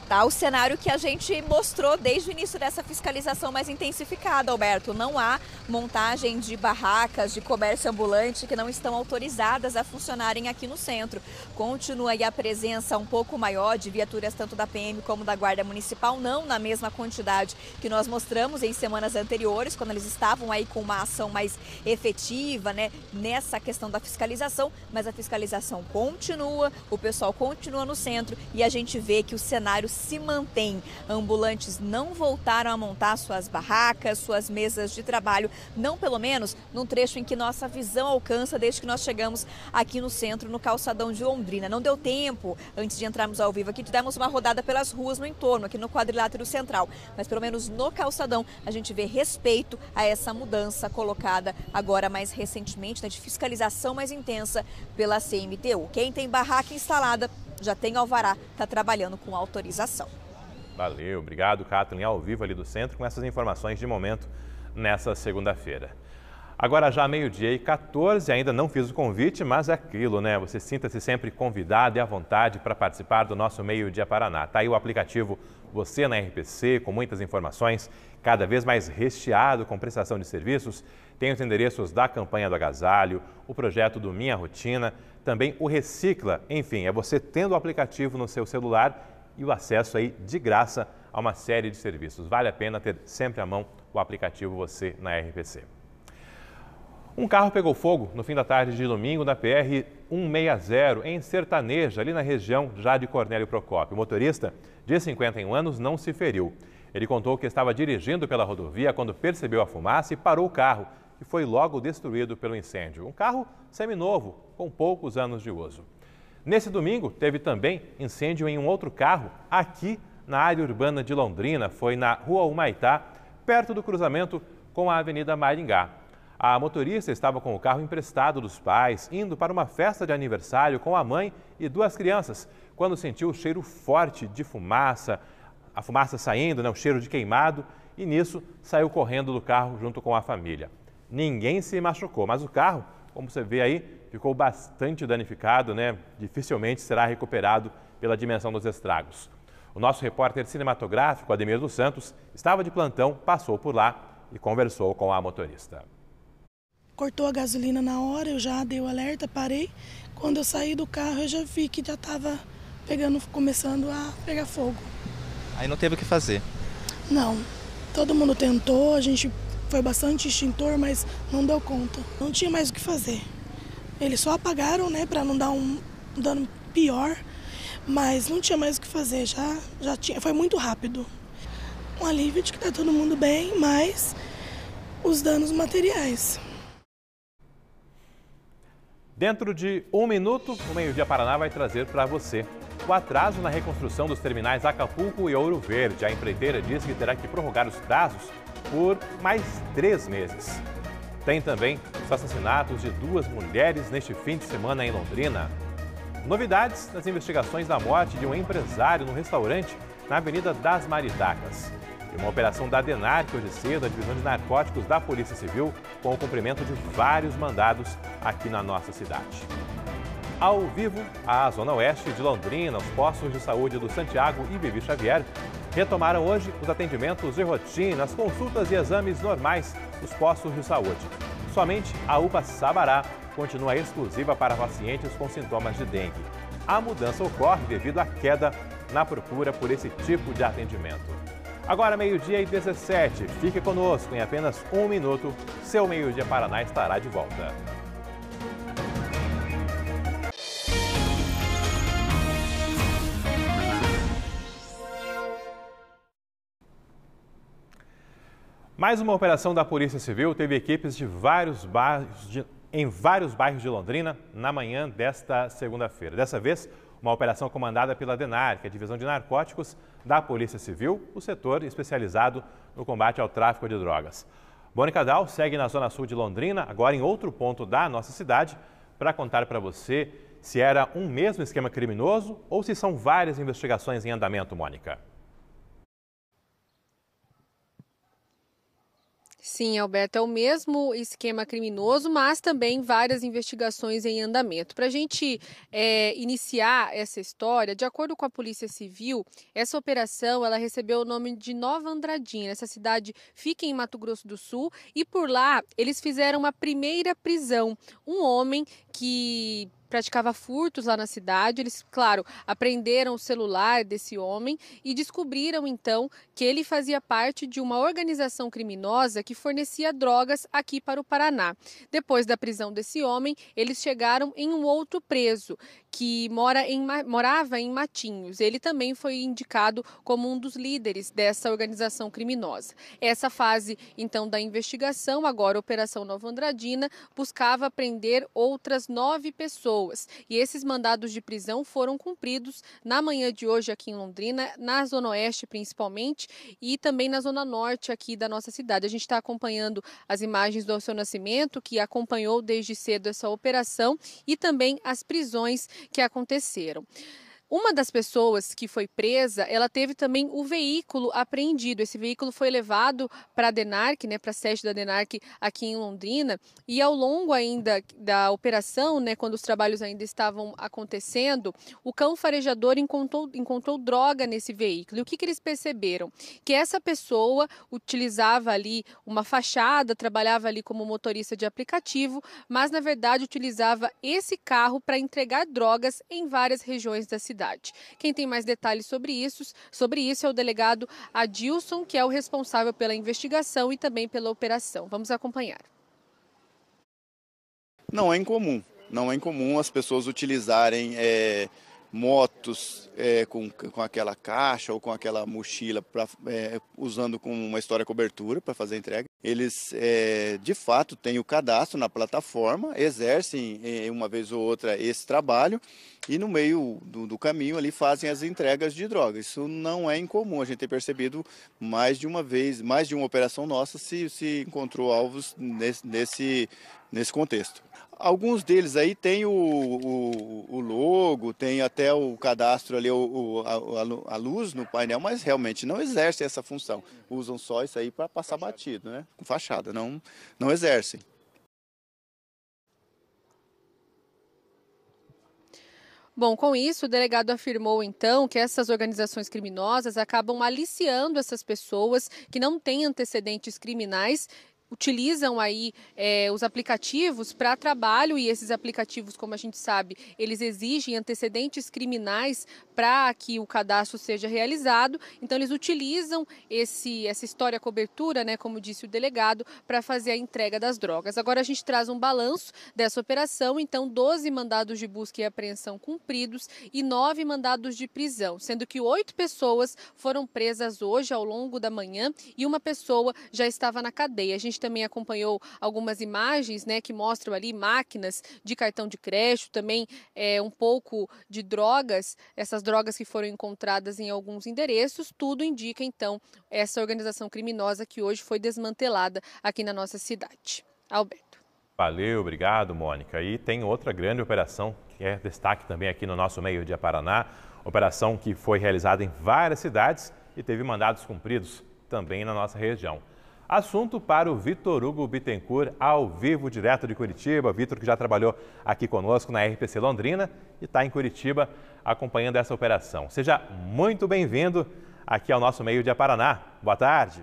Tá o cenário que a gente mostrou desde o início dessa fiscalização mais intensificada, Alberto. Não há montagem de barracas de comércio ambulante que não estão autorizadas a funcionarem aqui no centro. Continua aí a presença um pouco maior de viaturas tanto da PM como da Guarda Municipal, não na mesma quantidade que nós mostramos em semanas anteriores, quando eles estavam aí com uma ação mais efetiva, né, nessa questão da fiscalização, mas a fiscalização continua, o pessoal continua no centro e a gente vê que o cenário se mantém. Ambulantes não voltaram a montar suas barracas, suas mesas de trabalho, não pelo menos num trecho em que nossa visão alcança desde que nós chegamos aqui no centro, no calçadão de Londrina. Não deu tempo, antes de entrarmos ao vivo aqui, de darmos uma rodada pelas ruas no entorno, aqui no quadrilátero central. Mas pelo menos no calçadão a gente vê respeito a essa mudança colocada agora mais recentemente, né, de fiscalização mais intensa pela CMTU. Quem tem barraca instalada já tem alvará, está trabalhando com autorização. Valeu, obrigado, Catherine, ao vivo ali do centro, com essas informações de momento nessa segunda-feira. Agora já meio-dia e 14, ainda não fiz o convite, mas é aquilo, né? Você sinta-se sempre convidado e à vontade para participar do nosso Meio-Dia Paraná. Tá aí o aplicativo Você na RPC, com muitas informações, cada vez mais recheado com prestação de serviços. Tem os endereços da campanha do agasalho, o projeto do Minha Rotina, também o Recicla. Enfim, é você tendo o aplicativo no seu celular e o acesso aí de graça a uma série de serviços. Vale a pena ter sempre à mão o aplicativo Você na RPC. Um carro pegou fogo no fim da tarde de domingo na PR-160, em Sertaneja, ali na região já de Cornélio Procópio. O motorista, de 51 anos, não se feriu. Ele contou que estava dirigindo pela rodovia quando percebeu a fumaça e parou o carro, que foi logo destruído pelo incêndio. Um carro seminovo, com poucos anos de uso. Nesse domingo, teve também incêndio em um outro carro, aqui na área urbana de Londrina. Foi na Rua Humaitá, perto do cruzamento com a Avenida Maringá. A motorista estava com o carro emprestado dos pais, indo para uma festa de aniversário com a mãe e 2 crianças, quando sentiu o cheiro forte de fumaça, a fumaça saindo, né, o cheiro de queimado, e nisso saiu correndo do carro junto com a família. Ninguém se machucou, mas o carro, como você vê aí, ficou bastante danificado, né? Dificilmente será recuperado pela dimensão dos estragos. O nosso repórter cinematográfico, Ademir dos Santos, estava de plantão, passou por lá e conversou com a motorista. cortou a gasolina na hora, eu já dei o alerta, parei. Quando eu saí do carro, eu já vi que já estava começando a pegar fogo. Aí não teve o que fazer? Não, todo mundo tentou, a gente foi bastante extintor, mas não deu conta. Não tinha mais o que fazer. Eles só apagaram, né, para não dar um dano pior, mas não tinha mais o que fazer, já tinha, foi muito rápido. Um alívio de que está todo mundo bem, mas os danos materiais. Dentro de 1 minuto, o Meio Dia Paraná vai trazer para você o atraso na reconstrução dos terminais Acapulco e Ouro Verde. A empreiteira diz que terá que prorrogar os prazos por mais 3 meses. Tem também os assassinatos de 2 mulheres neste fim de semana em Londrina. Novidades nas investigações da morte de um empresário no restaurante na Avenida das Maritacas. E uma operação da DENARC hoje cedo, a Divisão de Narcóticos da Polícia Civil, com o cumprimento de vários mandados aqui na nossa cidade. Ao vivo, a Zona Oeste de Londrina, os postos de saúde do Santiago e Vivi Xavier retomaram hoje os atendimentos de rotina, as consultas e exames normais dos postos de saúde. Somente a UPA Sabará continua exclusiva para pacientes com sintomas de dengue. A mudança ocorre devido à queda na procura por esse tipo de atendimento. Agora, 12h17, fique conosco, em apenas 1 minuto, seu Meio Dia Paraná estará de volta. Mais uma operação da Polícia Civil teve equipes em vários bairros de Londrina na manhã desta segunda-feira. Dessa vez, uma operação comandada pela DENARC, a Divisão de Narcóticos da Polícia Civil, o setor especializado no combate ao tráfico de drogas. Mônica Dal segue na Zona Sul de Londrina, agora em outro ponto da nossa cidade, para contar para você se era um mesmo esquema criminoso ou se são várias investigações em andamento, Mônica. Sim, Alberto, é o mesmo esquema criminoso, mas também várias investigações em andamento. Para a gente iniciar essa história, de acordo com a Polícia Civil, essa operação ela recebeu o nome de Nova Andradina. Essa cidade fica em Mato Grosso do Sul e por lá eles fizeram uma primeira prisão. Um homem que praticava furtos lá na cidade. Eles, claro, apreenderam o celular desse homem e descobriram, então, que ele fazia parte de uma organização criminosa que fornecia drogas aqui para o Paraná. Depois da prisão desse homem, eles chegaram em um outro preso, que morava em Matinhos. Ele também foi indicado como um dos líderes dessa organização criminosa. Essa fase, então, da investigação, agora a Operação Nova Andradina, buscava prender outras 9 pessoas. E esses mandados de prisão foram cumpridos na manhã de hoje aqui em Londrina, na Zona Oeste principalmente, e também na Zona Norte aqui da nossa cidade. A gente está acompanhando as imagens do Seu Nascimento, que acompanhou desde cedo essa operação, e também as prisões que aconteceram. Uma das pessoas que foi presa, ela teve também o veículo apreendido. Esse veículo foi levado para a DENARC, para a sede da DENARC aqui em Londrina, e ao longo ainda da operação, quando os trabalhos ainda estavam acontecendo, o cão farejador encontrou droga nesse veículo. E o que eles perceberam? Que essa pessoa utilizava ali uma fachada, trabalhava ali como motorista de aplicativo, mas na verdade utilizava esse carro para entregar drogas em várias regiões da cidade. Quem tem mais detalhes sobre isso é o delegado Adilson, que é o responsável pela investigação e também pela operação. Vamos acompanhar. Não é incomum as pessoas utilizarem motos com aquela caixa ou com aquela mochila usando com uma história cobertura para fazer a entrega. Eles, de fato, têm o cadastro na plataforma, exercem uma vez ou outra esse trabalho e no meio do caminho ali fazem as entregas de drogas. Isso não é incomum, a gente tem percebido mais de uma vez, mais de uma operação nossa se encontrou alvos nesse contexto. Alguns deles aí tem o logo, tem até o cadastro ali, a luz no painel, mas realmente não exercem essa função. Usam só isso aí para passar batido, com fachada, não exercem. Bom, com isso, o delegado afirmou, então, que essas organizações criminosas acabam aliciando essas pessoas que não têm antecedentes criminais, utilizam aí os aplicativos para trabalho, e esses aplicativos, como a gente sabe, eles exigem antecedentes criminais para que o cadastro seja realizado. Então eles utilizam essa história cobertura, né, como disse o delegado, para fazer a entrega das drogas. Agora a gente traz um balanço dessa operação. Então 12 mandados de busca e apreensão cumpridos e 9 mandados de prisão, sendo que 8 pessoas foram presas hoje ao longo da manhã e uma pessoa já estava na cadeia. A gente também acompanhou algumas imagens, né, que mostram ali máquinas de cartão de crédito, também um pouco de drogas, essas drogas que foram encontradas em alguns endereços. Tudo indica então essa organização criminosa que hoje foi desmantelada aqui na nossa cidade. Alberto. Valeu, obrigado, Mônica. E tem outra grande operação que é destaque também aqui no nosso Meio-Dia Paraná, operação que foi realizada em várias cidades e teve mandados cumpridos também na nossa região. Assunto para o Vitor Hugo Bittencourt, ao vivo, direto de Curitiba. Vitor, que já trabalhou aqui conosco na RPC Londrina e está em Curitiba acompanhando essa operação. Seja muito bem-vindo aqui ao nosso Meio-Dia Paraná. Boa tarde.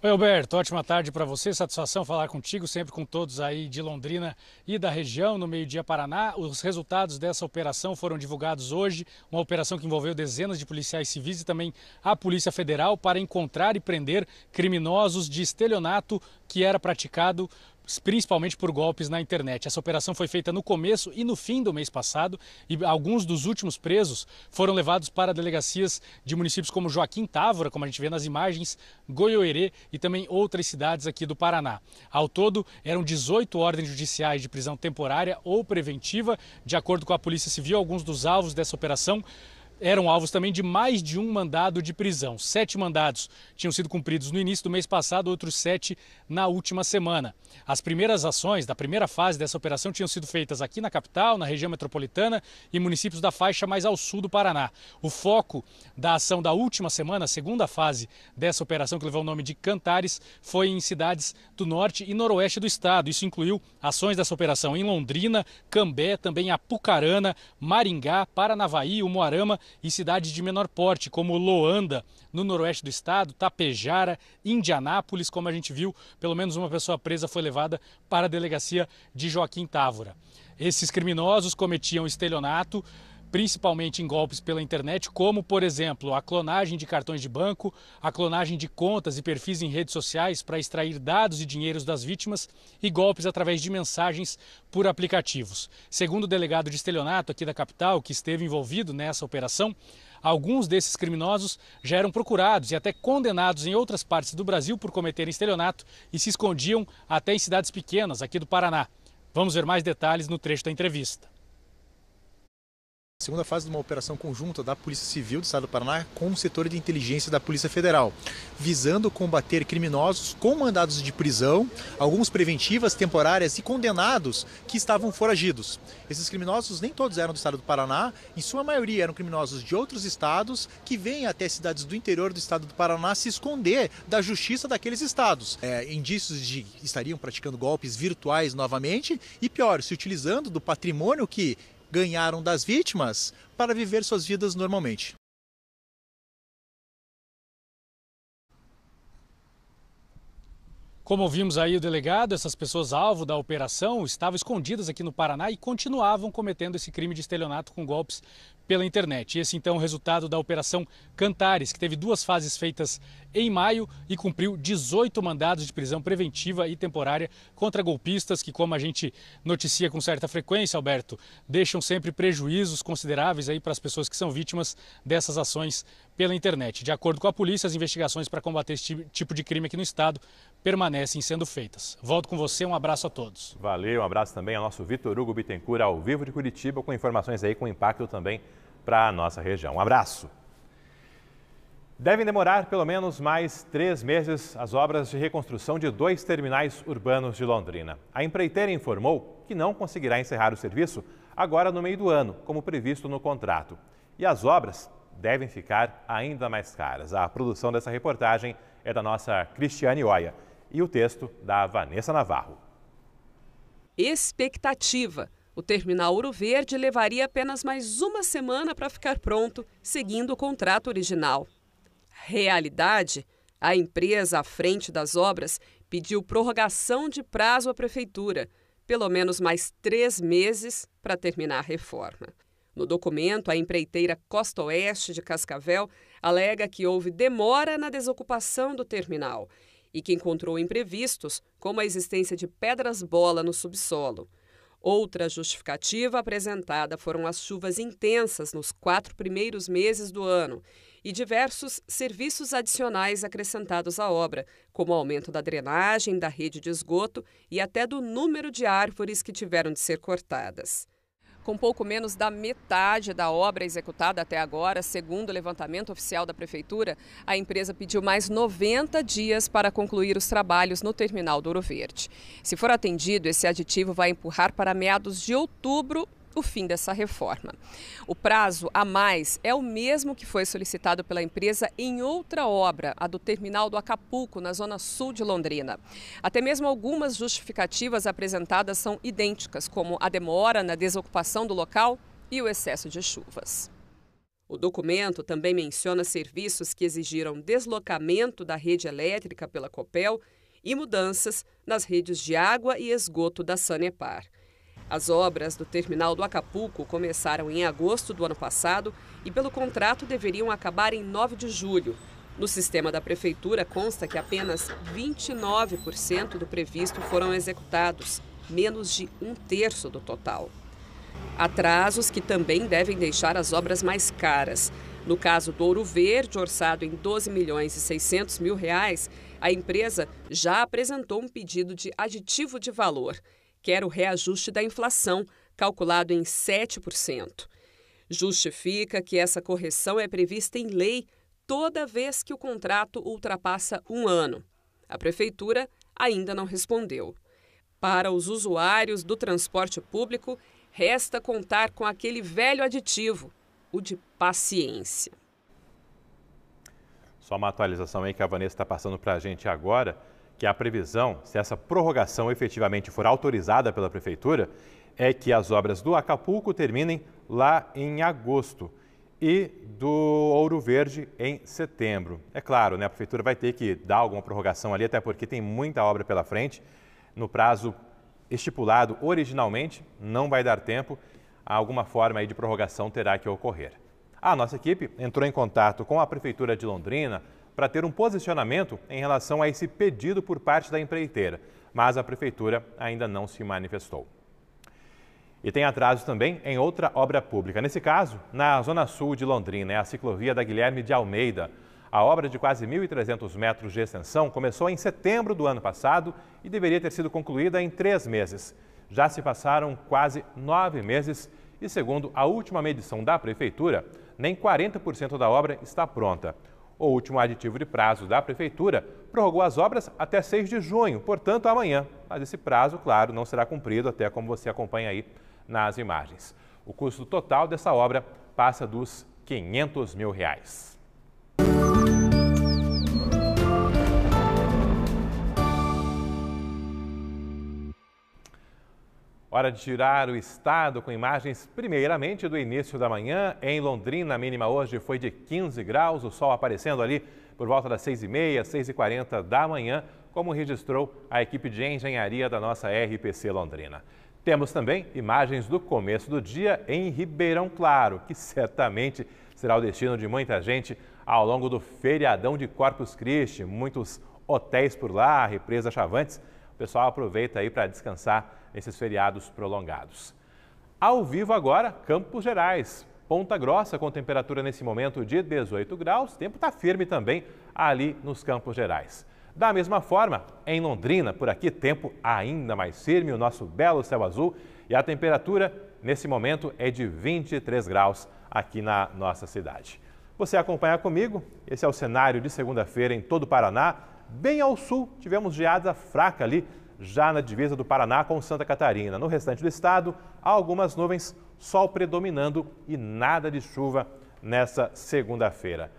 Oi, Alberto, ótima tarde para você, satisfação falar contigo, sempre com todos aí de Londrina e da região no Meio-Dia Paraná. Os resultados dessa operação foram divulgados hoje, uma operação que envolveu dezenas de policiais civis e também a Polícia Federal para encontrar e prender criminosos de estelionato que era praticado principalmente por golpes na internet. Essa operação foi feita no começo e no fim do mês passado e alguns dos últimos presos foram levados para delegacias de municípios como Joaquim Távora, como a gente vê nas imagens, Goiôerê e também outras cidades aqui do Paraná. Ao todo, eram 18 ordens judiciais de prisão temporária ou preventiva. De acordo com a Polícia Civil, alguns dos alvos dessa operação eram alvos também de mais de um mandado de prisão. 7 mandados tinham sido cumpridos no início do mês passado, outros 7 na última semana. As primeiras ações da primeira fase dessa operação tinham sido feitas aqui na capital, na região metropolitana e municípios da faixa mais ao sul do Paraná. O foco da ação da última semana, a segunda fase dessa operação, que levou o nome de Cantares, foi em cidades do norte e noroeste do estado. Isso incluiu ações dessa operação em Londrina, Cambé, também Apucarana, Maringá, Paranavaí, Umuarama e cidades de menor porte, como Loanda, no noroeste do estado, Tapejara, Indianápolis. Como a gente viu, pelo menos uma pessoa presa foi levada para a delegacia de Joaquim Távora. Esses criminosos cometiam estelionato, principalmente em golpes pela internet, como, por exemplo, a clonagem de cartões de banco, a clonagem de contas e perfis em redes sociais para extrair dados e dinheiros das vítimas e golpes através de mensagens por aplicativos. Segundo o delegado de estelionato aqui da capital, que esteve envolvido nessa operação, alguns desses criminosos já eram procurados e até condenados em outras partes do Brasil por cometerem estelionato e se escondiam até em cidades pequenas aqui do Paraná. Vamos ver mais detalhes no trecho da entrevista. Segunda fase de uma operação conjunta da Polícia Civil do Estado do Paraná com o setor de inteligência da Polícia Federal, visando combater criminosos com mandados de prisão, alguns preventivas, temporárias e condenados que estavam foragidos. Esses criminosos nem todos eram do Estado do Paraná, em sua maioria eram criminosos de outros estados que vêm até cidades do interior do Estado do Paraná se esconder da justiça daqueles estados. Indícios de que estariam praticando golpes virtuais novamente e, pior, se utilizando do patrimônio que ganharam das vítimas para viver suas vidas normalmente. Como ouvimos aí o delegado, essas pessoas alvo da operação estavam escondidas aqui no Paraná e continuavam cometendo esse crime de estelionato com golpes pela internet. Esse então é o resultado da Operação Cantares, que teve 2 fases feitas em maio e cumpriu 18 mandados de prisão preventiva e temporária contra golpistas que, como a gente noticia com certa frequência, Alberto, deixam sempre prejuízos consideráveis aí para as pessoas que são vítimas dessas ações pela internet. De acordo com a polícia, as investigações para combater esse tipo de crime aqui no estado permanecem sendo feitas. Volto com você, um abraço a todos. Valeu, um abraço também ao nosso Vitor Hugo Bittencourt, ao vivo de Curitiba, com informações aí com impacto também para a nossa região. Um abraço. Devem demorar pelo menos mais 3 meses as obras de reconstrução de 2 terminais urbanos de Londrina. A empreiteira informou que não conseguirá encerrar o serviço agora no meio do ano, como previsto no contrato. E as obras devem ficar ainda mais caras. A produção dessa reportagem é da nossa Cristiane Oia e o texto da Vanessa Navarro. Expectativa. O terminal Ouro Verde levaria apenas mais uma semana para ficar pronto, seguindo o contrato original. realidade, a empresa à frente das obras pediu prorrogação de prazo à prefeitura, pelo menos mais 3 meses para terminar a reforma. No documento, a empreiteira Costa Oeste de Cascavel alega que houve demora na desocupação do terminal e que encontrou imprevistos, como a existência de pedras-bola no subsolo. Outra justificativa apresentada foram as chuvas intensas nos 4 primeiros meses do ano e diversos serviços adicionais acrescentados à obra, como o aumento da drenagem, da rede de esgoto e até do número de árvores que tiveram de ser cortadas. Com pouco menos da metade da obra executada até agora, segundo o levantamento oficial da Prefeitura, a empresa pediu mais 90 dias para concluir os trabalhos no terminal do Ouro Verde. Se for atendido, esse aditivo vai empurrar para meados de outubro o fim dessa reforma. O prazo a mais é o mesmo que foi solicitado pela empresa em outra obra, a do terminal do Acapulco, na zona sul de Londrina. Até mesmo algumas justificativas apresentadas são idênticas, como a demora na desocupação do local e o excesso de chuvas. O documento também menciona serviços que exigiram deslocamento da rede elétrica pela Copel e mudanças nas redes de água e esgoto da Sanepar. As obras do terminal do Acapulco começaram em agosto do ano passado e, pelo contrato, deveriam acabar em 9 de julho. No sistema da Prefeitura consta que apenas 29% do previsto foram executados, menos de 1/3 do total. Atrasos que também devem deixar as obras mais caras. No caso do Ouro Verde, orçado em R$12.600.000, a empresa já apresentou um pedido de aditivo de valor, que era o reajuste da inflação, calculado em 7%. Justifica que essa correção é prevista em lei toda vez que o contrato ultrapassa 1 ano. A Prefeitura ainda não respondeu. Para os usuários do transporte público, resta contar com aquele velho aditivo, o de paciência. Só uma atualização aí que a Vanessa está passando para a gente agora, que a previsão, se essa prorrogação efetivamente for autorizada pela Prefeitura, é que as obras do Acapulco terminem lá em agosto e do Ouro Verde em setembro. É claro, né, a Prefeitura vai ter que dar alguma prorrogação ali, até porque tem muita obra pela frente. No prazo estipulado originalmente, não vai dar tempo, alguma forma aí de prorrogação terá que ocorrer. A nossa equipe entrou em contato com a Prefeitura de Londrina para ter um posicionamento em relação a esse pedido por parte da empreiteira, mas a Prefeitura ainda não se manifestou. E tem atraso também em outra obra pública. Nesse caso, na zona sul de Londrina, é a ciclovia da Guilherme de Almeida. A obra de quase 1.300 metros de extensão começou em setembro do ano passado e deveria ter sido concluída em 3 meses. Já se passaram quase 9 meses e, segundo a última medição da Prefeitura, nem 40% da obra está pronta. O último aditivo de prazo da Prefeitura prorrogou as obras até 6 de junho, portanto amanhã. Mas esse prazo, claro, não será cumprido, até como você acompanha aí nas imagens. O custo total dessa obra passa dos R$500 mil. Hora de girar o estado com imagens primeiramente do início da manhã. Em Londrina, a mínima hoje foi de 15 graus, o sol aparecendo ali por volta das 6h30, 6h40 da manhã, como registrou a equipe de engenharia da nossa RPC Londrina. Temos também imagens do começo do dia em Ribeirão Claro, que certamente será o destino de muita gente ao longo do feriadão de Corpus Christi. Muitos hotéis por lá, represa Chavantes. O pessoal aproveita aí para descansar nesses feriados prolongados. Ao vivo agora, Campos Gerais. Ponta Grossa com temperatura nesse momento de 18 graus. O tempo está firme também ali nos Campos Gerais. Da mesma forma, em Londrina, por aqui, tempo ainda mais firme, o nosso belo céu azul. E a temperatura nesse momento é de 23 graus aqui na nossa cidade. Você acompanha comigo, esse é o cenário de segunda-feira em todo o Paraná. Bem ao sul, tivemos geada fraca ali, já na divisa do Paraná com Santa Catarina. No restante do estado, há algumas nuvens, sol predominando e nada de chuva nessa segunda-feira.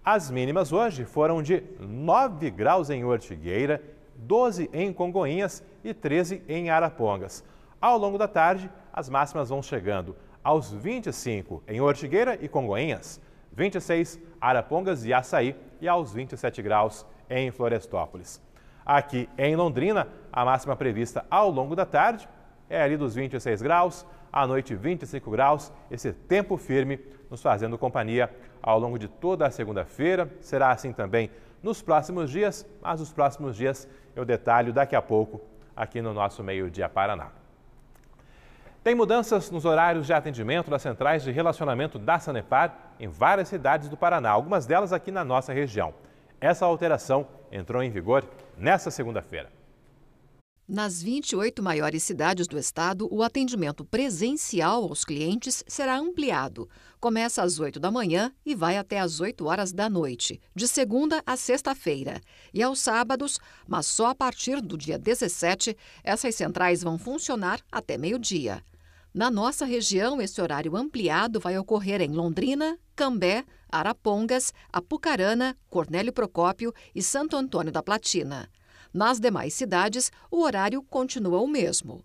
As mínimas hoje foram de 9 graus em Ortigueira, 12 em Congonhas e 13 em Arapongas. Ao longo da tarde, as máximas vão chegando aos 25 em Ortigueira e Congonhas, 26 Arapongas e Açaí e aos 27 graus em Florestópolis. Aqui em Londrina, a máxima prevista ao longo da tarde é ali dos 26 graus, à noite 25 graus, esse tempo firme nos fazendo companhia ao longo de toda a segunda-feira. Será assim também nos próximos dias, mas os próximos dias eu detalho daqui a pouco aqui no nosso Meio Dia Paraná. Tem mudanças nos horários de atendimento das centrais de relacionamento da Sanepar em várias cidades do Paraná, algumas delas aqui na nossa região. Essa alteração entrou em vigor nesta segunda-feira. Nas 28 maiores cidades do estado, o atendimento presencial aos clientes será ampliado. Começa às 8 da manhã e vai até às 8 horas da noite, de segunda a sexta-feira. E aos sábados, mas só a partir do dia 17, essas centrais vão funcionar até meio-dia. Na nossa região, esse horário ampliado vai ocorrer em Londrina, Cambé, Arapongas, Apucarana, Cornélio Procópio e Santo Antônio da Platina. Nas demais cidades, o horário continua o mesmo.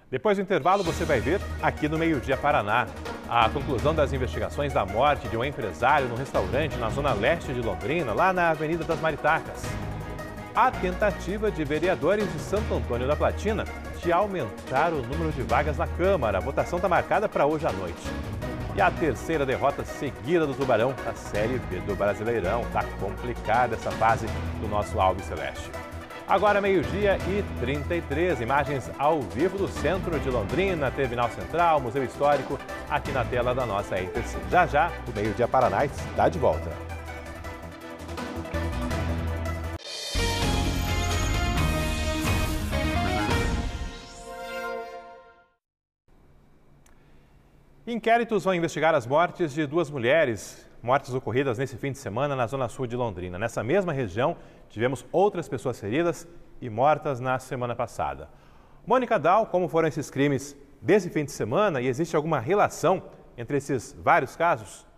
Depois do intervalo, você vai ver aqui no Meio Dia Paraná a conclusão das investigações da morte de um empresário no restaurante na zona leste de Londrina, lá na Avenida das Maritacas. A tentativa de vereadores de Santo Antônio da Platina de aumentar o número de vagas na Câmara. A votação está marcada para hoje à noite. E a terceira derrota seguida do Tubarão na Série B do Brasileirão. Está complicada essa fase do nosso Alves Celeste. Agora meio-dia e 33, imagens ao vivo do centro de Londrina, Terminal Central, Museu Histórico, aqui na tela da nossa RTC. Já já, o Meio Dia Paraná está de volta. Inquéritos vão investigar as mortes de duas mulheres, mortes ocorridas nesse fim de semana na zona sul de Londrina. Nessa mesma região, tivemos outras pessoas feridas e mortas na semana passada. Mônica Dal, como foram esses crimes desse fim de semana e existe alguma relação entre esses vários casos?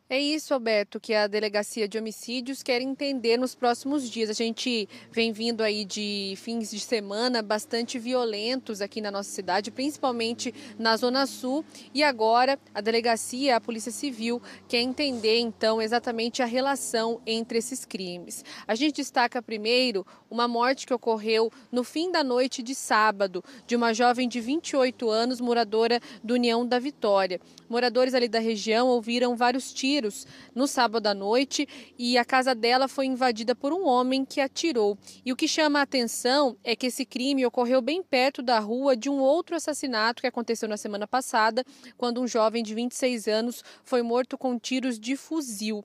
É isso, Alberto, que a Delegacia de Homicídios quer entender nos próximos dias. A gente vem vindo aí de fins de semana bastante violentos aqui na nossa cidade, principalmente na Zona Sul. E agora a Delegacia, a Polícia Civil, quer entender então exatamente a relação entre esses crimes. A gente destaca primeiro uma morte que ocorreu no fim da noite de sábado, de uma jovem de 28 anos, moradora do União da Vitória. Moradores ali da região ouviram vários tiros no sábado à noite e a casa dela foi invadida por um homem que atirou. E o que chama a atenção é que esse crime ocorreu bem perto da rua de um outro assassinato que aconteceu na semana passada, quando um jovem de 26 anos foi morto com tiros de fuzil.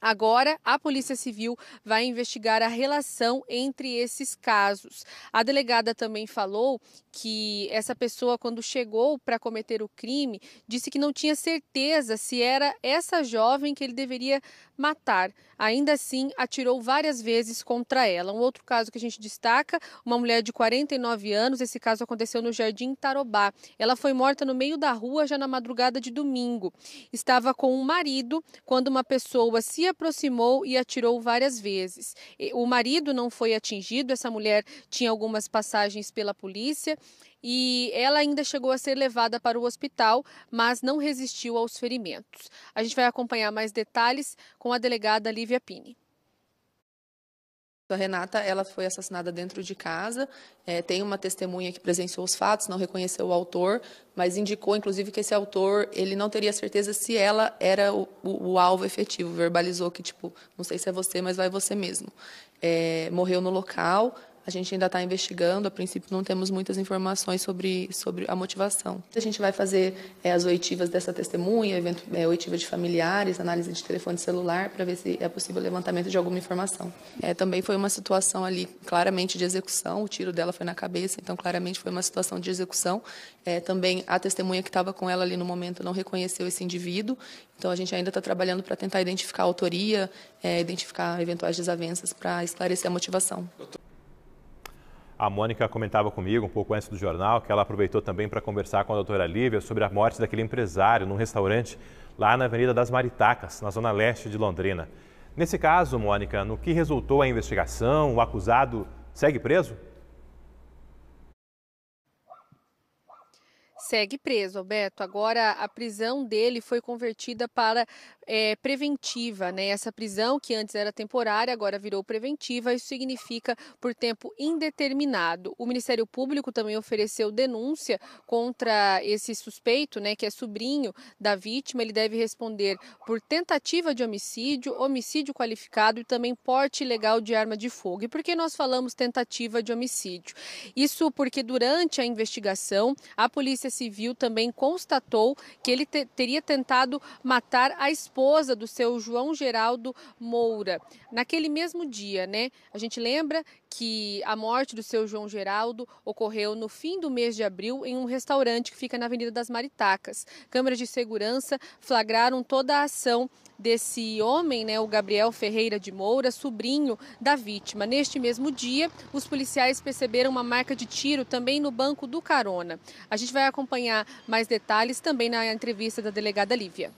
Agora, a Polícia Civil vai investigar a relação entre esses casos. A delegada também falou que essa pessoa, quando chegou para cometer o crime, disse que não tinha certeza se era essa jovem que ele deveria matar. Ainda assim, atirou várias vezes contra ela. Um outro caso que a gente destaca, uma mulher de 49 anos, esse caso aconteceu no Jardim Tarobá. Ela foi morta no meio da rua já na madrugada de domingo. Estava com um marido quando uma pessoa se aproximou e atirou várias vezes. O marido não foi atingido, essa mulher tinha algumas passagens pela polícia e ela ainda chegou a ser levada para o hospital, mas não resistiu aos ferimentos. A gente vai acompanhar mais detalhes com a delegada Lívia Pini. A Renata, ela foi assassinada dentro de casa, tem uma testemunha que presenciou os fatos, não reconheceu o autor, mas indicou, inclusive, que esse autor, ele não teria certeza se ela era o alvo efetivo, verbalizou que, tipo, não sei se é você, mas vai você mesmo. Morreu no local. A gente ainda está investigando, a princípio não temos muitas informações sobre a motivação. A gente vai fazer as oitivas dessa testemunha, oitiva de familiares, análise de telefone celular, para ver se é possível o levantamento de alguma informação. Também foi uma situação ali claramente de execução, o tiro dela foi na cabeça, então claramente foi uma situação de execução. Também a testemunha que estava com ela ali no momento não reconheceu esse indivíduo, então a gente ainda está trabalhando para tentar identificar a autoria, identificar eventuais desavenças para esclarecer a motivação. A Mônica comentava comigo um pouco antes do jornal que ela aproveitou também para conversar com a doutora Lívia sobre a morte daquele empresário num restaurante lá na Avenida das Maritacas, na zona leste de Londrina. Nesse caso, Mônica, no que resultou a investigação, o acusado segue preso? Segue preso, Alberto. Agora a prisão dele foi convertida para preventiva, né? Essa prisão que antes era temporária, agora virou preventiva. Isso significa por tempo indeterminado. O Ministério Público também ofereceu denúncia contra esse suspeito, né? Que é sobrinho da vítima. Ele deve responder por tentativa de homicídio, homicídio qualificado e também porte ilegal de arma de fogo. E por que nós falamos tentativa de homicídio? Isso porque durante a investigação a Polícia Civil também constatou que ele teria tentado matar a esposa do seu João Geraldo Moura. Naquele mesmo dia, né? A gente lembra que a morte do seu João Geraldo ocorreu no fim do mês de abril em um restaurante que fica na Avenida das Maritacas. Câmeras de segurança flagraram toda a ação desse homem, né, o Gabriel Ferreira de Moura, sobrinho da vítima. Neste mesmo dia, os policiais perceberam uma marca de tiro também no banco do carona. A gente vai acompanhar mais detalhes também na entrevista da delegada Lívia.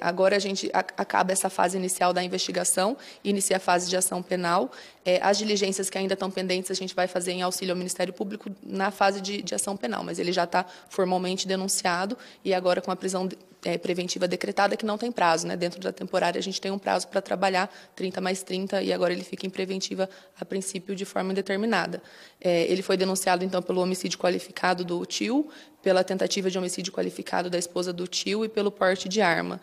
Agora a gente acaba essa fase inicial da investigação, inicia a fase de ação penal. As diligências que ainda estão pendentes a gente vai fazer em auxílio ao Ministério Público na fase de ação penal, mas ele já está formalmente denunciado e agora com a prisão preventiva decretada, que não tem prazo, né? Dentro da temporária a gente tem um prazo para trabalhar, 30 mais 30, e agora ele fica em preventiva a princípio de forma indeterminada. Ele foi denunciado então pelo homicídio qualificado do tio, pela tentativa de homicídio qualificado da esposa do tio e pelo porte de arma.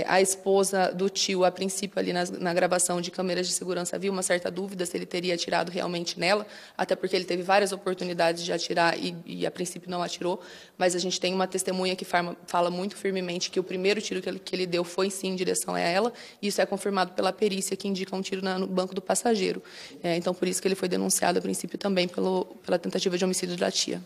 A esposa do tio, a princípio, ali na gravação de câmeras de segurança, viu uma certa dúvida se ele teria atirado realmente nela, até porque ele teve várias oportunidades de atirar e a princípio, não atirou. Mas a gente tem uma testemunha que fala muito firmemente que o primeiro tiro que ele deu foi, sim, em direção a ela, e isso é confirmado pela perícia, que indica um tiro no banco do passageiro. Então, por isso que ele foi denunciado, a princípio, também pela tentativa de homicídio da tia.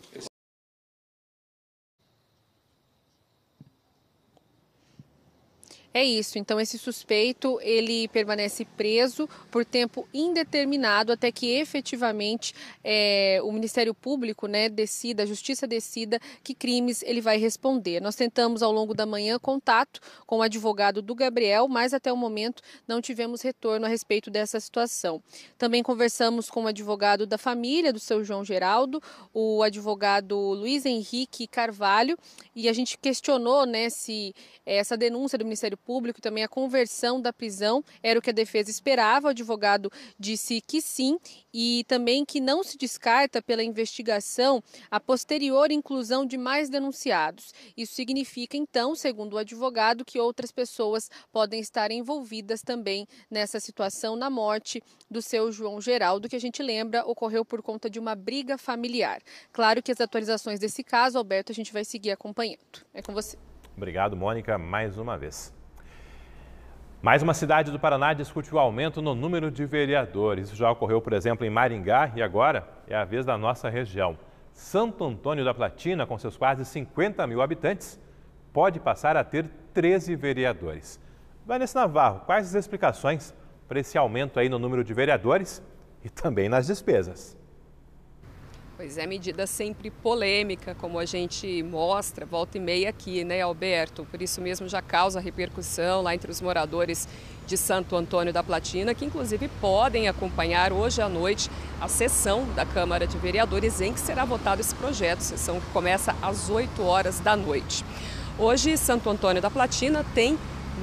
É isso, então esse suspeito, ele permanece preso por tempo indeterminado até que efetivamente o Ministério Público, né, decida, a Justiça decida que crimes ele vai responder. Nós tentamos ao longo da manhã contato com o advogado do Gabriel, mas até o momento não tivemos retorno a respeito dessa situação. Também conversamos com o advogado da família do seu João Geraldo, o advogado Luiz Henrique Carvalho, e a gente questionou, né, se essa denúncia do Ministério Público e também a conversão da prisão era o que a defesa esperava. O advogado disse que sim e também que não se descarta pela investigação a posterior inclusão de mais denunciados. Isso significa, então, segundo o advogado, que outras pessoas podem estar envolvidas também nessa situação, na morte do seu João Geraldo, que a gente lembra ocorreu por conta de uma briga familiar. Claro que as atualizações desse caso, Alberto, a gente vai seguir acompanhando. É com você. Obrigado, Mônica, mais uma vez. Mais uma cidade do Paraná discute o aumento no número de vereadores. Isso já ocorreu, por exemplo, em Maringá e agora é a vez da nossa região. Santo Antônio da Platina, com seus quase 50 mil habitantes, pode passar a ter 13 vereadores. Vanessa Navarro, quais as explicações para esse aumento aí no número de vereadores e também nas despesas? Pois é, medida sempre polêmica, como a gente mostra, volta e meia aqui, né, Alberto? Por isso mesmo já causa repercussão lá entre os moradores de Santo Antônio da Platina, que inclusive podem acompanhar hoje à noite a sessão da Câmara de Vereadores em que será votado esse projeto, sessão que começa às 8 horas da noite. Hoje, Santo Antônio da Platina tem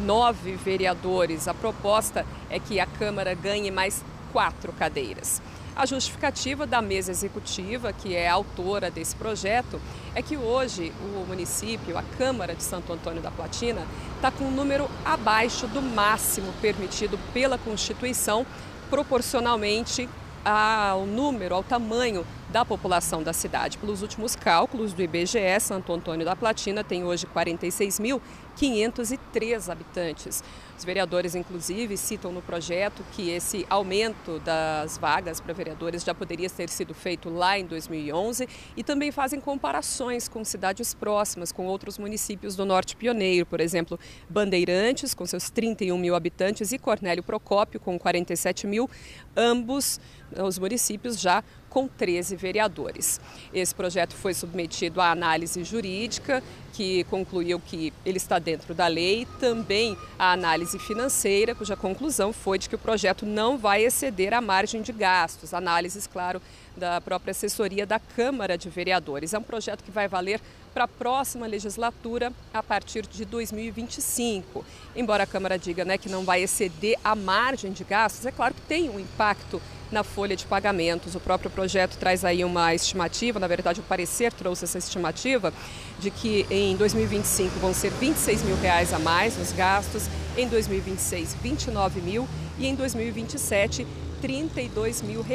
9 vereadores. A proposta é que a Câmara ganhe mais 4 cadeiras. A justificativa da mesa executiva, que é a autora desse projeto, é que hoje o município, a Câmara de Santo Antônio da Platina, está com um número abaixo do máximo permitido pela Constituição, proporcionalmente ao número, ao tamanho da população da cidade. Pelos últimos cálculos do IBGE, Santo Antônio da Platina tem hoje 46.503 habitantes. Os vereadores, inclusive, citam no projeto que esse aumento das vagas para vereadores já poderia ter sido feito lá em 2011 e também fazem comparações com cidades próximas, com outros municípios do Norte Pioneiro, por exemplo, Bandeirantes, com seus 31 mil habitantes, e Cornélio Procópio, com 47 mil, ambos os municípios já com 13 vereadores. Esse projeto foi submetido à análise jurídica, que concluiu que ele está dentro da lei, também a análise financeira, cuja conclusão foi de que o projeto não vai exceder a margem de gastos. Análises, claro, da própria assessoria da Câmara de Vereadores. É um projeto que vai valer para a próxima legislatura a partir de 2025. Embora a Câmara diga, né, que não vai exceder a margem de gastos, é claro que tem um impacto na folha de pagamentos. O próprio projeto traz aí uma estimativa, na verdade o parecer trouxe essa estimativa, de que em 2025 vão ser R$26 mil a mais nos gastos, em 2026 R$29 mil e em 2027 R$32 mil.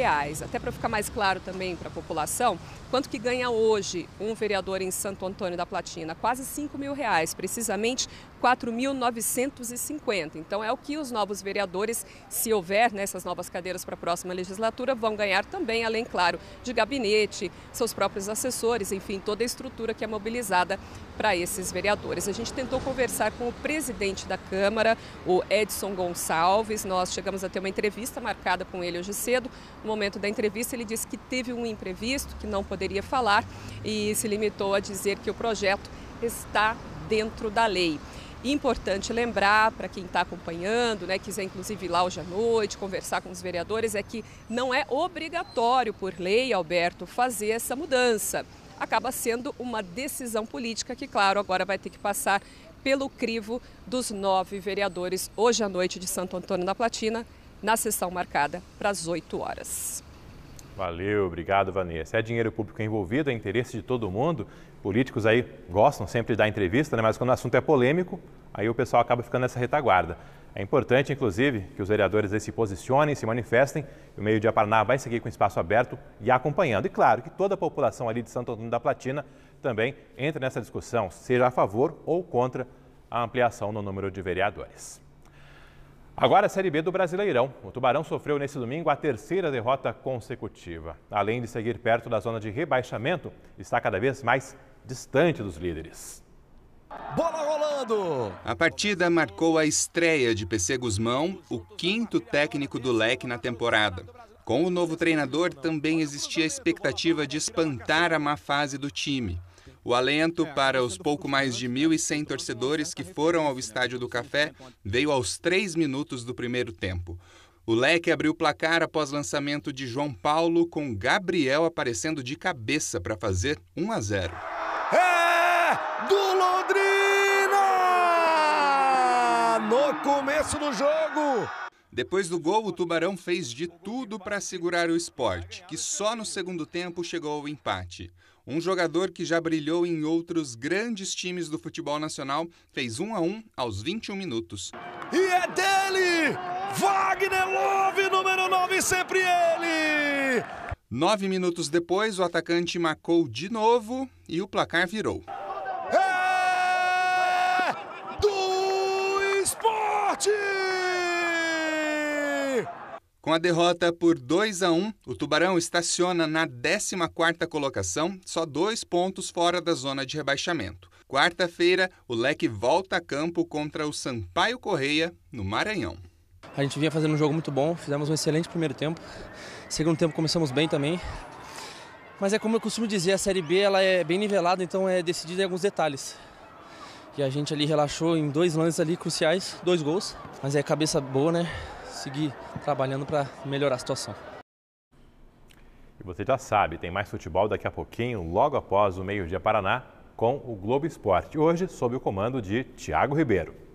Até para ficar mais claro também para a população, quanto que ganha hoje um vereador em Santo Antônio da Platina? Quase R$5 mil, precisamente R$4.950. Então é o que os novos vereadores, se houver nessas novas cadeiras para a próxima legislatura, vão ganhar também, além, claro, de gabinete, seus próprios assessores, enfim, toda a estrutura que é mobilizada para esses vereadores. A gente tentou conversar com o presidente da Câmara, o Edson Gonçalves. Nós chegamos a ter uma entrevista marcada com ele hoje cedo. No momento da entrevista, ele disse que teve um imprevisto, que não poderia falar e se limitou a dizer que o projeto está dentro da lei. Importante lembrar para quem está acompanhando, né, quiser inclusive ir lá hoje à noite, conversar com os vereadores, é que não é obrigatório por lei, Alberto, fazer essa mudança. Acaba sendo uma decisão política que, claro, agora vai ter que passar pelo crivo dos 9 vereadores hoje à noite de Santo Antônio da Platina, na sessão marcada para as 8 horas. Valeu, obrigado, Vanessa. É dinheiro público envolvido, é interesse de todo mundo. Políticos aí gostam sempre de dar entrevista, né? Mas quando o assunto é polêmico, aí o pessoal acaba ficando nessa retaguarda. É importante, inclusive, que os vereadores aí se posicionem, se manifestem. O Meio Dia Paraná vai seguir com o espaço aberto e acompanhando. E claro que toda a população ali de Santo Antônio da Platina também entre nessa discussão, seja a favor ou contra a ampliação no número de vereadores. Agora a Série B do Brasileirão. O Tubarão sofreu nesse domingo a 3ª derrota consecutiva. Além de seguir perto da zona de rebaixamento, está cada vez mais distante dos líderes. Bola rolando! A partida marcou a estreia de PC Guzmão, o 5º técnico do Leque na temporada. Com o novo treinador, também existia a expectativa de espantar a má fase do time. O alento para os pouco mais de 1.100 torcedores que foram ao Estádio do Café veio aos 3 minutos do primeiro tempo. O Leque abriu o placar após lançamento de João Paulo, com Gabriel aparecendo de cabeça para fazer 1-0. É do Londrina! No começo do jogo! Depois do gol, o Tubarão fez de tudo para segurar o Sport, que só no segundo tempo chegou ao empate. Um jogador que já brilhou em outros grandes times do futebol nacional fez 1-1 aos 21 minutos. E é dele! Wagner Love, número 9, sempre ele! 9 minutos depois, o atacante marcou de novo e o placar virou. É do Sport! Com a derrota por 2-1, o Tubarão estaciona na 14ª colocação, só 2 pontos fora da zona de rebaixamento. Quarta-feira, o Leque volta a campo contra o Sampaio Correia, no Maranhão. A gente vinha fazendo um jogo muito bom, fizemos um excelente primeiro tempo. Segundo tempo começamos bem também. Mas é como eu costumo dizer, a Série B ela é bem nivelada, então é decidida em alguns detalhes. E a gente ali relaxou em 2 lances ali cruciais, 2 gols. Mas é cabeça boa, né? Seguir trabalhando para melhorar a situação. E você já sabe, tem mais futebol daqui a pouquinho, logo após o Meio Dia Paraná, com o Globo Esporte. Hoje, sob o comando de Thiago Ribeiro.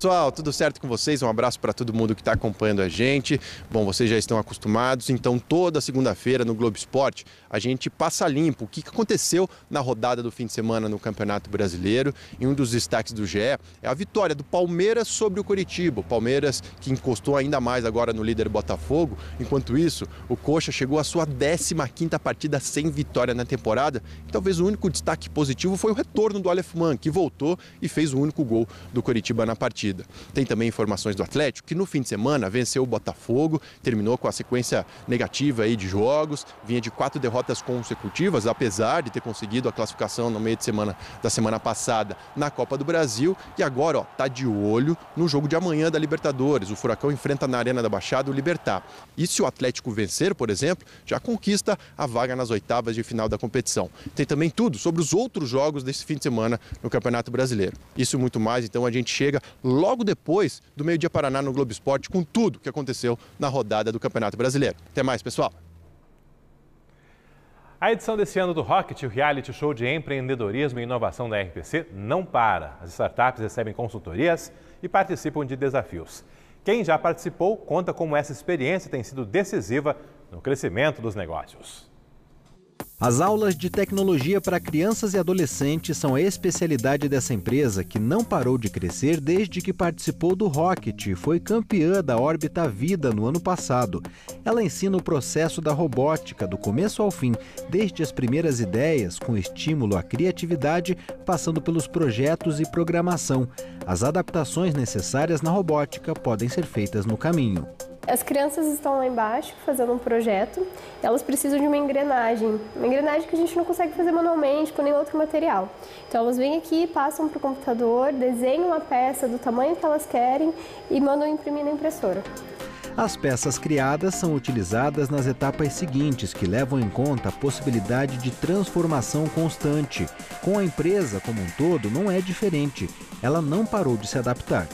Pessoal, tudo certo com vocês? Um abraço para todo mundo que está acompanhando a gente. Bom, vocês já estão acostumados, então toda segunda-feira no Globo Esporte a gente passa limpo o que aconteceu na rodada do fim de semana no Campeonato Brasileiro. E um dos destaques do GE é a vitória do Palmeiras sobre o Coritiba. O Palmeiras que encostou ainda mais agora no líder Botafogo. Enquanto isso, o Coxa chegou à sua 15ª partida sem vitória na temporada. E talvez o único destaque positivo foi o retorno do Aleph Mann, que voltou e fez o único gol do Coritiba na partida. Tem também informações do Atlético, que no fim de semana venceu o Botafogo, terminou com a sequência negativa aí de jogos, vinha de 4 derrotas consecutivas, apesar de ter conseguido a classificação no meio de semana da semana passada na Copa do Brasil, e agora tá de olho no jogo de amanhã da Libertadores. O Furacão enfrenta na Arena da Baixada o Libertad. E se o Atlético vencer, por exemplo, já conquista a vaga nas oitavas de final da competição. Tem também tudo sobre os outros jogos desse fim de semana no Campeonato Brasileiro. Isso e muito mais, então a gente chega logo depois do Meio Dia Paraná no Globo Esporte com tudo que aconteceu na rodada do Campeonato Brasileiro. Até mais, pessoal! A edição desse ano do Rocket, o reality show de empreendedorismo e inovação da RPC, não para. As startups recebem consultorias e participam de desafios. Quem já participou conta como essa experiência tem sido decisiva no crescimento dos negócios. As aulas de tecnologia para crianças e adolescentes são a especialidade dessa empresa, que não parou de crescer desde que participou do Rocket e foi campeã da Órbita Vida no ano passado. Ela ensina o processo da robótica, do começo ao fim, desde as primeiras ideias, com estímulo à criatividade, passando pelos projetos e programação. As adaptações necessárias na robótica podem ser feitas no caminho. As crianças estão lá embaixo fazendo um projeto, elas precisam de uma engrenagem que a gente não consegue fazer manualmente com nenhum outro material. Então elas vêm aqui, passam para o computador, desenham uma peça do tamanho que elas querem e mandam imprimir na impressora. As peças criadas são utilizadas nas etapas seguintes, que levam em conta a possibilidade de transformação constante. Com a empresa como um todo, não é diferente. Ela não parou de se adaptar.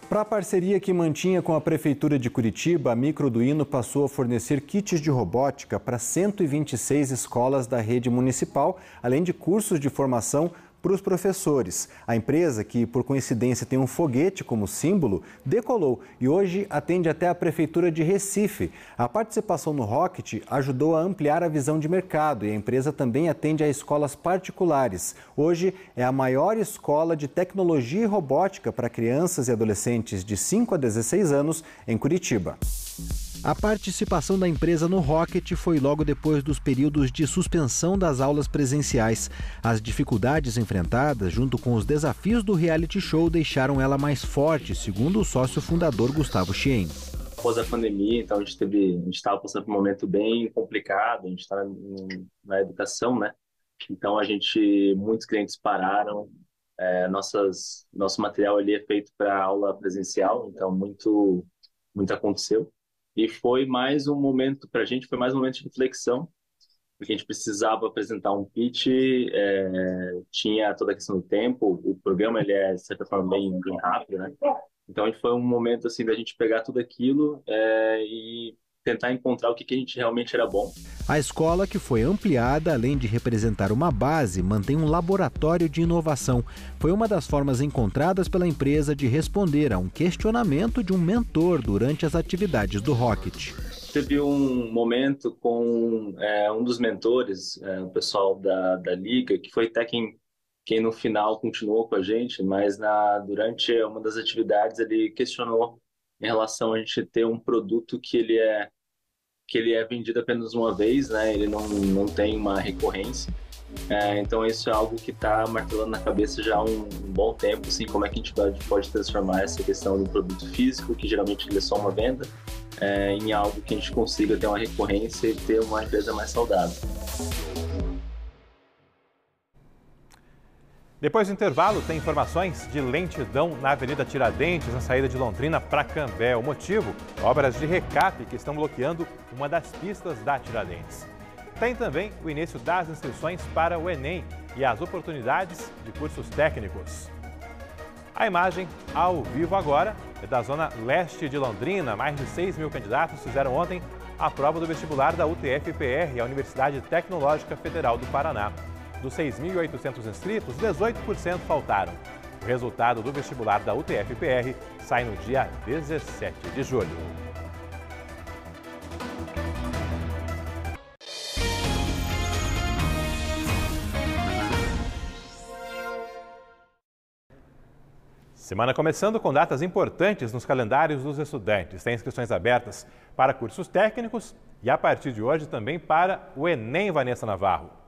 Para a parceria que mantinha com a Prefeitura de Curitiba, a Microduino passou a fornecer kits de robótica para 126 escolas da rede municipal, além de cursos de formação para os professores. A empresa, que por coincidência tem um foguete como símbolo, decolou e hoje atende até a Prefeitura de Recife. A participação no Rocket ajudou a ampliar a visão de mercado e a empresa também atende a escolas particulares. Hoje é a maior escola de tecnologia e robótica para crianças e adolescentes de 5 a 16 anos em Curitiba. A participação da empresa no Rocket foi logo depois dos períodos de suspensão das aulas presenciais. As dificuldades enfrentadas, junto com os desafios do reality show, deixaram ela mais forte, segundo o sócio fundador Gustavo Chien. Após a pandemia, então a gente estava passando por um momento bem complicado, a gente está na educação, né? Então muitos clientes pararam, nosso material ali é feito para aula presencial, então muito aconteceu. E foi mais um momento, para a gente, foi mais um momento de reflexão, porque a gente precisava apresentar um pitch, tinha toda a questão do tempo, o programa ele é, de certa forma, bem rápido, né? Então, foi um momento, assim, da gente pegar tudo aquilo e tentar encontrar o que a gente realmente era bom. A escola, que foi ampliada, além de representar uma base, mantém um laboratório de inovação. Foi uma das formas encontradas pela empresa de responder a um questionamento de um mentor durante as atividades do Rocket. Teve um momento com um dos mentores, o pessoal da Liga, que foi até quem no final continuou com a gente, mas durante uma das atividades ele questionou em relação a gente ter um produto que ele é vendido apenas uma vez, né? Ele não tem uma recorrência. Então isso é algo que está martelando na cabeça já há um bom tempo, assim, como é que a gente pode transformar essa questão do produto físico, que geralmente ele é só uma venda, em algo que a gente consiga ter uma recorrência e ter uma empresa mais saudável. Depois do intervalo, tem informações de lentidão na Avenida Tiradentes, na saída de Londrina para Cambé. O motivo? Obras de recap que estão bloqueando uma das pistas da Tiradentes. Tem também o início das inscrições para o Enem e as oportunidades de cursos técnicos. A imagem ao vivo agora é da zona leste de Londrina. Mais de 6 mil candidatos fizeram ontem a prova do vestibular da UTF-PR, a Universidade Tecnológica Federal do Paraná. Dos 6.800 inscritos, 18% faltaram. O resultado do vestibular da UTF-PR sai no dia 17 de julho. Semana começando com datas importantes nos calendários dos estudantes. Tem inscrições abertas para cursos técnicos e, a partir de hoje, também para o Enem, Vanessa Navarro.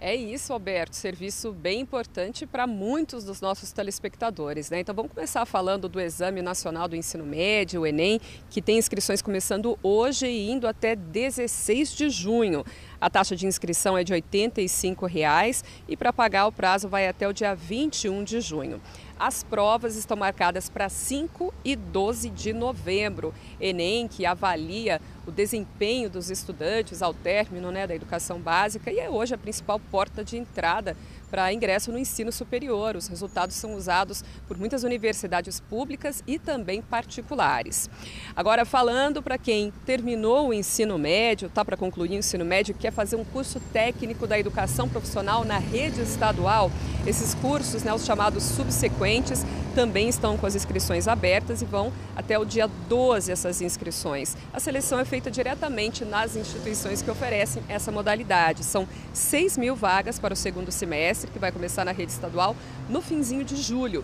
É isso, Alberto, serviço bem importante para muitos dos nossos telespectadores, né? Então vamos começar falando do Exame Nacional do Ensino Médio, o Enem, que tem inscrições começando hoje e indo até 16 de junho. A taxa de inscrição é de R$ 85,00 e para pagar o prazo vai até o dia 21 de junho. As provas estão marcadas para 5 e 12 de novembro. Enem, que avalia o desempenho dos estudantes ao término, né, da educação básica, e é hoje a principal porta de entrada para ingresso no ensino superior. Os resultados são usados por muitas universidades públicas e também particulares. Agora, falando para quem terminou o ensino médio, está para concluir o ensino médio, quer fazer um curso técnico da educação profissional na rede estadual, esses cursos, né, os chamados subsequentes, também estão com as inscrições abertas e vão até o dia 12 essas inscrições. A seleção é feita diretamente nas instituições que oferecem essa modalidade. São 6.000 vagas para o segundo semestre, que vai começar na rede estadual no finzinho de julho.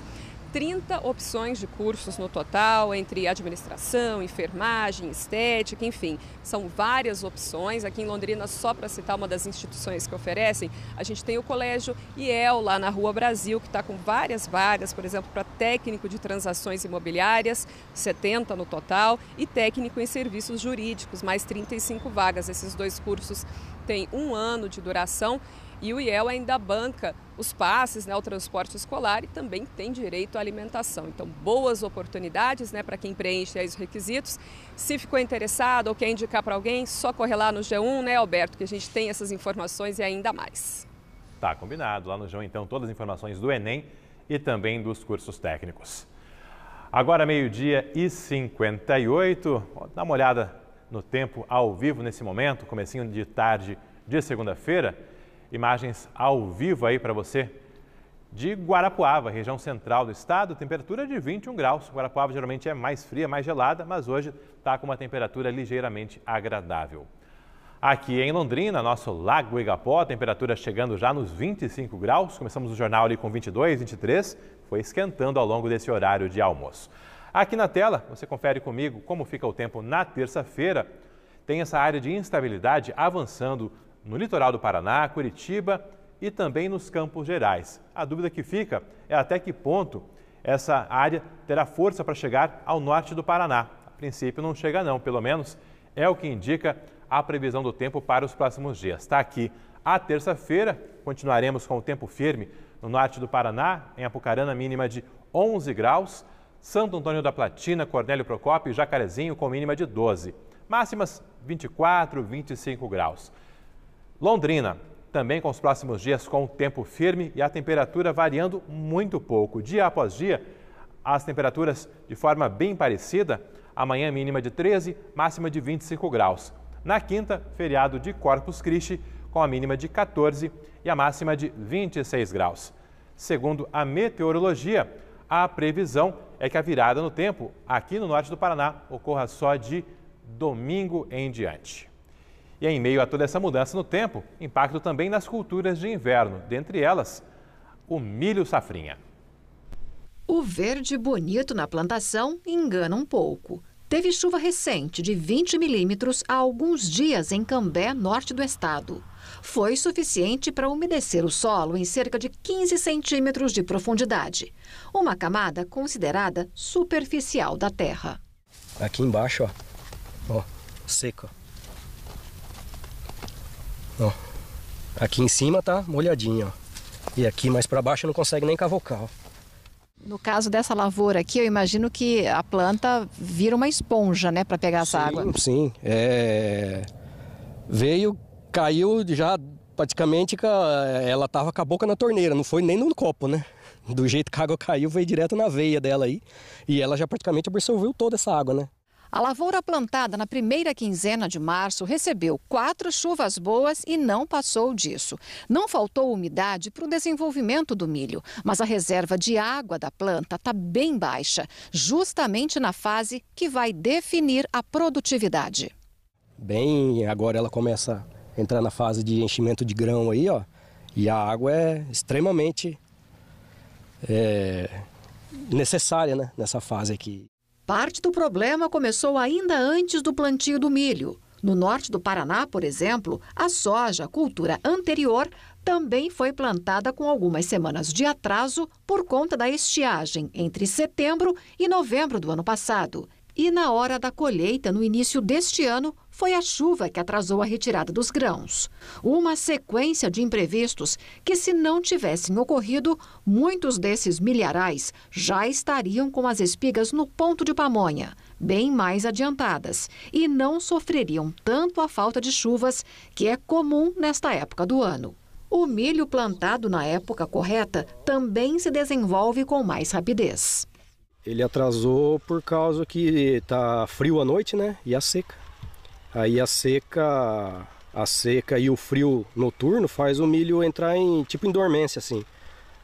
30 opções de cursos no total, entre administração, enfermagem, estética, enfim, são várias opções. Aqui em Londrina, só para citar uma das instituições que oferecem, a gente tem o Colégio IEL, lá na Rua Brasil, que está com várias vagas, por exemplo, para técnico de transações imobiliárias, 70 no total, e técnico em serviços jurídicos, mais 35 vagas. Esses dois cursos têm 1 ano de duração. E o IEL ainda banca os passes, né, o transporte escolar, e também tem direito à alimentação. Então, boas oportunidades, né, para quem preenche aí os requisitos. Se ficou interessado ou quer indicar para alguém, só correr lá no G1, né, Alberto, que a gente tem essas informações e ainda mais. Tá combinado. Lá no G1, então, todas as informações do Enem e também dos cursos técnicos. Agora, 12h58. Dá uma olhada no tempo ao vivo nesse momento, comecinho de tarde de segunda-feira. Imagens ao vivo aí para você de Guarapuava, região central do estado, temperatura de 21 graus. Guarapuava geralmente é mais fria, mais gelada, mas hoje está com uma temperatura ligeiramente agradável. Aqui em Londrina, nosso Lago Igapó, temperatura chegando já nos 25 graus. Começamos o jornal ali com 22, 23, foi esquentando ao longo desse horário de almoço. Aqui na tela, você confere comigo como fica o tempo na terça-feira. Tem essa área de instabilidade avançando no litoral do Paraná, Curitiba e também nos Campos Gerais. A dúvida que fica é até que ponto essa área terá força para chegar ao norte do Paraná. A princípio não chega não, pelo menos é o que indica a previsão do tempo para os próximos dias. Está aqui a terça-feira, continuaremos com o tempo firme no norte do Paraná, em Apucarana, mínima de 11 graus, Santo Antônio da Platina, Cornélio Procópio e Jacarezinho com mínima de 12, máximas 24, 25 graus. Londrina, também com os próximos dias com o tempo firme e a temperatura variando muito pouco. Dia após dia, as temperaturas de forma bem parecida. Amanhã mínima de 13, máxima de 25 graus. Na quinta, feriado de Corpus Christi, com a mínima de 14 e a máxima de 26 graus. Segundo a meteorologia, a previsão é que a virada no tempo aqui no norte do Paraná ocorra só de domingo em diante. E em meio a toda essa mudança no tempo, impacto também nas culturas de inverno, dentre elas, o milho safrinha. O verde bonito na plantação engana um pouco. Teve chuva recente de 20 milímetros há alguns dias em Cambé, norte do estado. Foi suficiente para umedecer o solo em cerca de 15 centímetros de profundidade, uma camada considerada superficial da terra. Aqui embaixo, ó, seco. Ó, aqui em cima tá molhadinho, ó. E aqui mais para baixo não consegue nem cavocar, ó. No caso dessa lavoura aqui, eu imagino que a planta vira uma esponja, né, para pegar essa água. Sim, veio, caiu já praticamente, ela tava com a boca na torneira, não foi nem no copo, né? Do jeito que a água caiu, veio direto na veia dela aí, e ela já praticamente absorveu toda essa água, né? A lavoura plantada na primeira quinzena de março recebeu 4 chuvas boas e não passou disso. Não faltou umidade para o desenvolvimento do milho, mas a reserva de água da planta está bem baixa, justamente na fase que vai definir a produtividade. Bem, agora ela começa a entrar na fase de enchimento de grão aí, ó, e a água é extremamente necessária, né, nessa fase aqui. Parte do problema começou ainda antes do plantio do milho. No norte do Paraná, por exemplo, a soja, cultura anterior, também foi plantada com algumas semanas de atraso por conta da estiagem entre setembro e novembro do ano passado. E na hora da colheita, no início deste ano, foi a chuva que atrasou a retirada dos grãos. Uma sequência de imprevistos que, se não tivessem ocorrido, muitos desses milharais já estariam com as espigas no ponto de pamonha, bem mais adiantadas, e não sofreriam tanto a falta de chuvas que é comum nesta época do ano. O milho plantado na época correta também se desenvolve com mais rapidez. Ele atrasou por causa que tá frio à noite, né? E a seca. Aí a seca e o frio noturno faz o milho entrar em dormência, assim.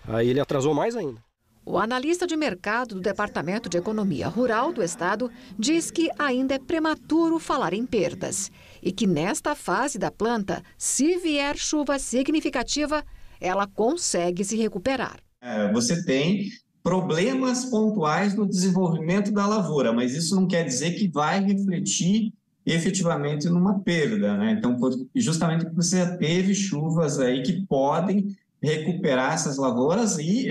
Aí ele atrasou mais ainda. O analista de mercado do Departamento de Economia Rural do Estado diz que ainda é prematuro falar em perdas e que nesta fase da planta, se vier chuva significativa, ela consegue se recuperar. Você tem problemas pontuais no desenvolvimento da lavoura, mas isso não quer dizer que vai refletir efetivamente numa perda, né? Então, justamente porque você teve chuvas aí que podem recuperar essas lavouras e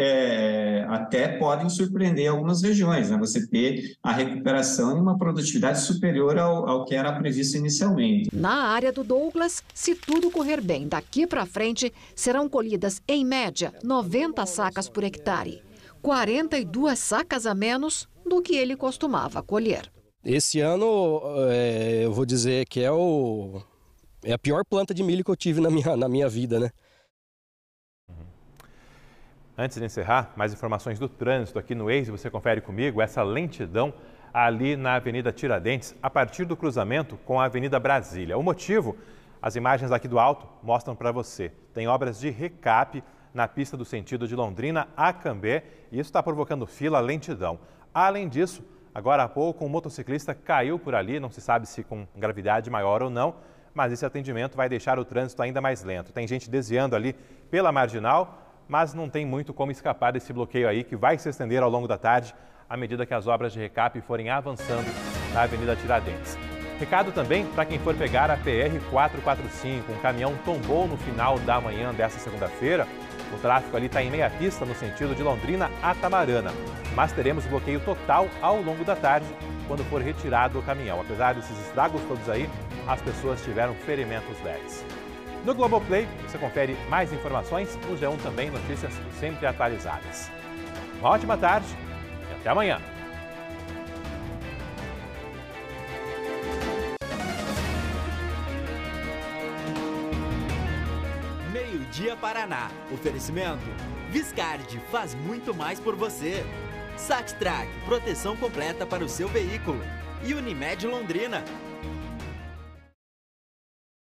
até podem surpreender algumas regiões, né? Você ter a recuperação em uma produtividade superior ao que era previsto inicialmente. Na área do Douglas, se tudo correr bem daqui para frente, serão colhidas, em média, 90 sacas por hectare. 42 sacas a menos do que ele costumava colher. Esse ano, eu vou dizer que é a pior planta de milho que eu tive na minha vida, né? Antes de encerrar, mais informações do trânsito aqui no Waze, você confere comigo essa lentidão ali na Avenida Tiradentes, a partir do cruzamento com a Avenida Brasília. O motivo, as imagens aqui do alto mostram para você. Tem obras de recape na pista do sentido de Londrina a Cambé e isso está provocando fila, lentidão. Além disso, agora há pouco um motociclista caiu por ali, não se sabe se com gravidade maior ou não, mas esse atendimento vai deixar o trânsito ainda mais lento. Tem gente desviando ali pela Marginal, mas não tem muito como escapar desse bloqueio aí que vai se estender ao longo da tarde à medida que as obras de recape forem avançando na Avenida Tiradentes. Recado também para quem for pegar a PR-445, um caminhão tombou no final da manhã desta segunda-feira. O tráfego ali está em meia pista no sentido de Londrina a Tamarana, mas teremos bloqueio total ao longo da tarde quando for retirado o caminhão. Apesar desses estragos todos aí, as pessoas tiveram ferimentos leves. No Globoplay, você confere mais informações, no G1 também, notícias sempre atualizadas. Uma ótima tarde e até amanhã. Meio-dia Paraná. Oferecimento. Viscard faz muito mais por você. Sattrac, proteção completa para o seu veículo. E Unimed Londrina.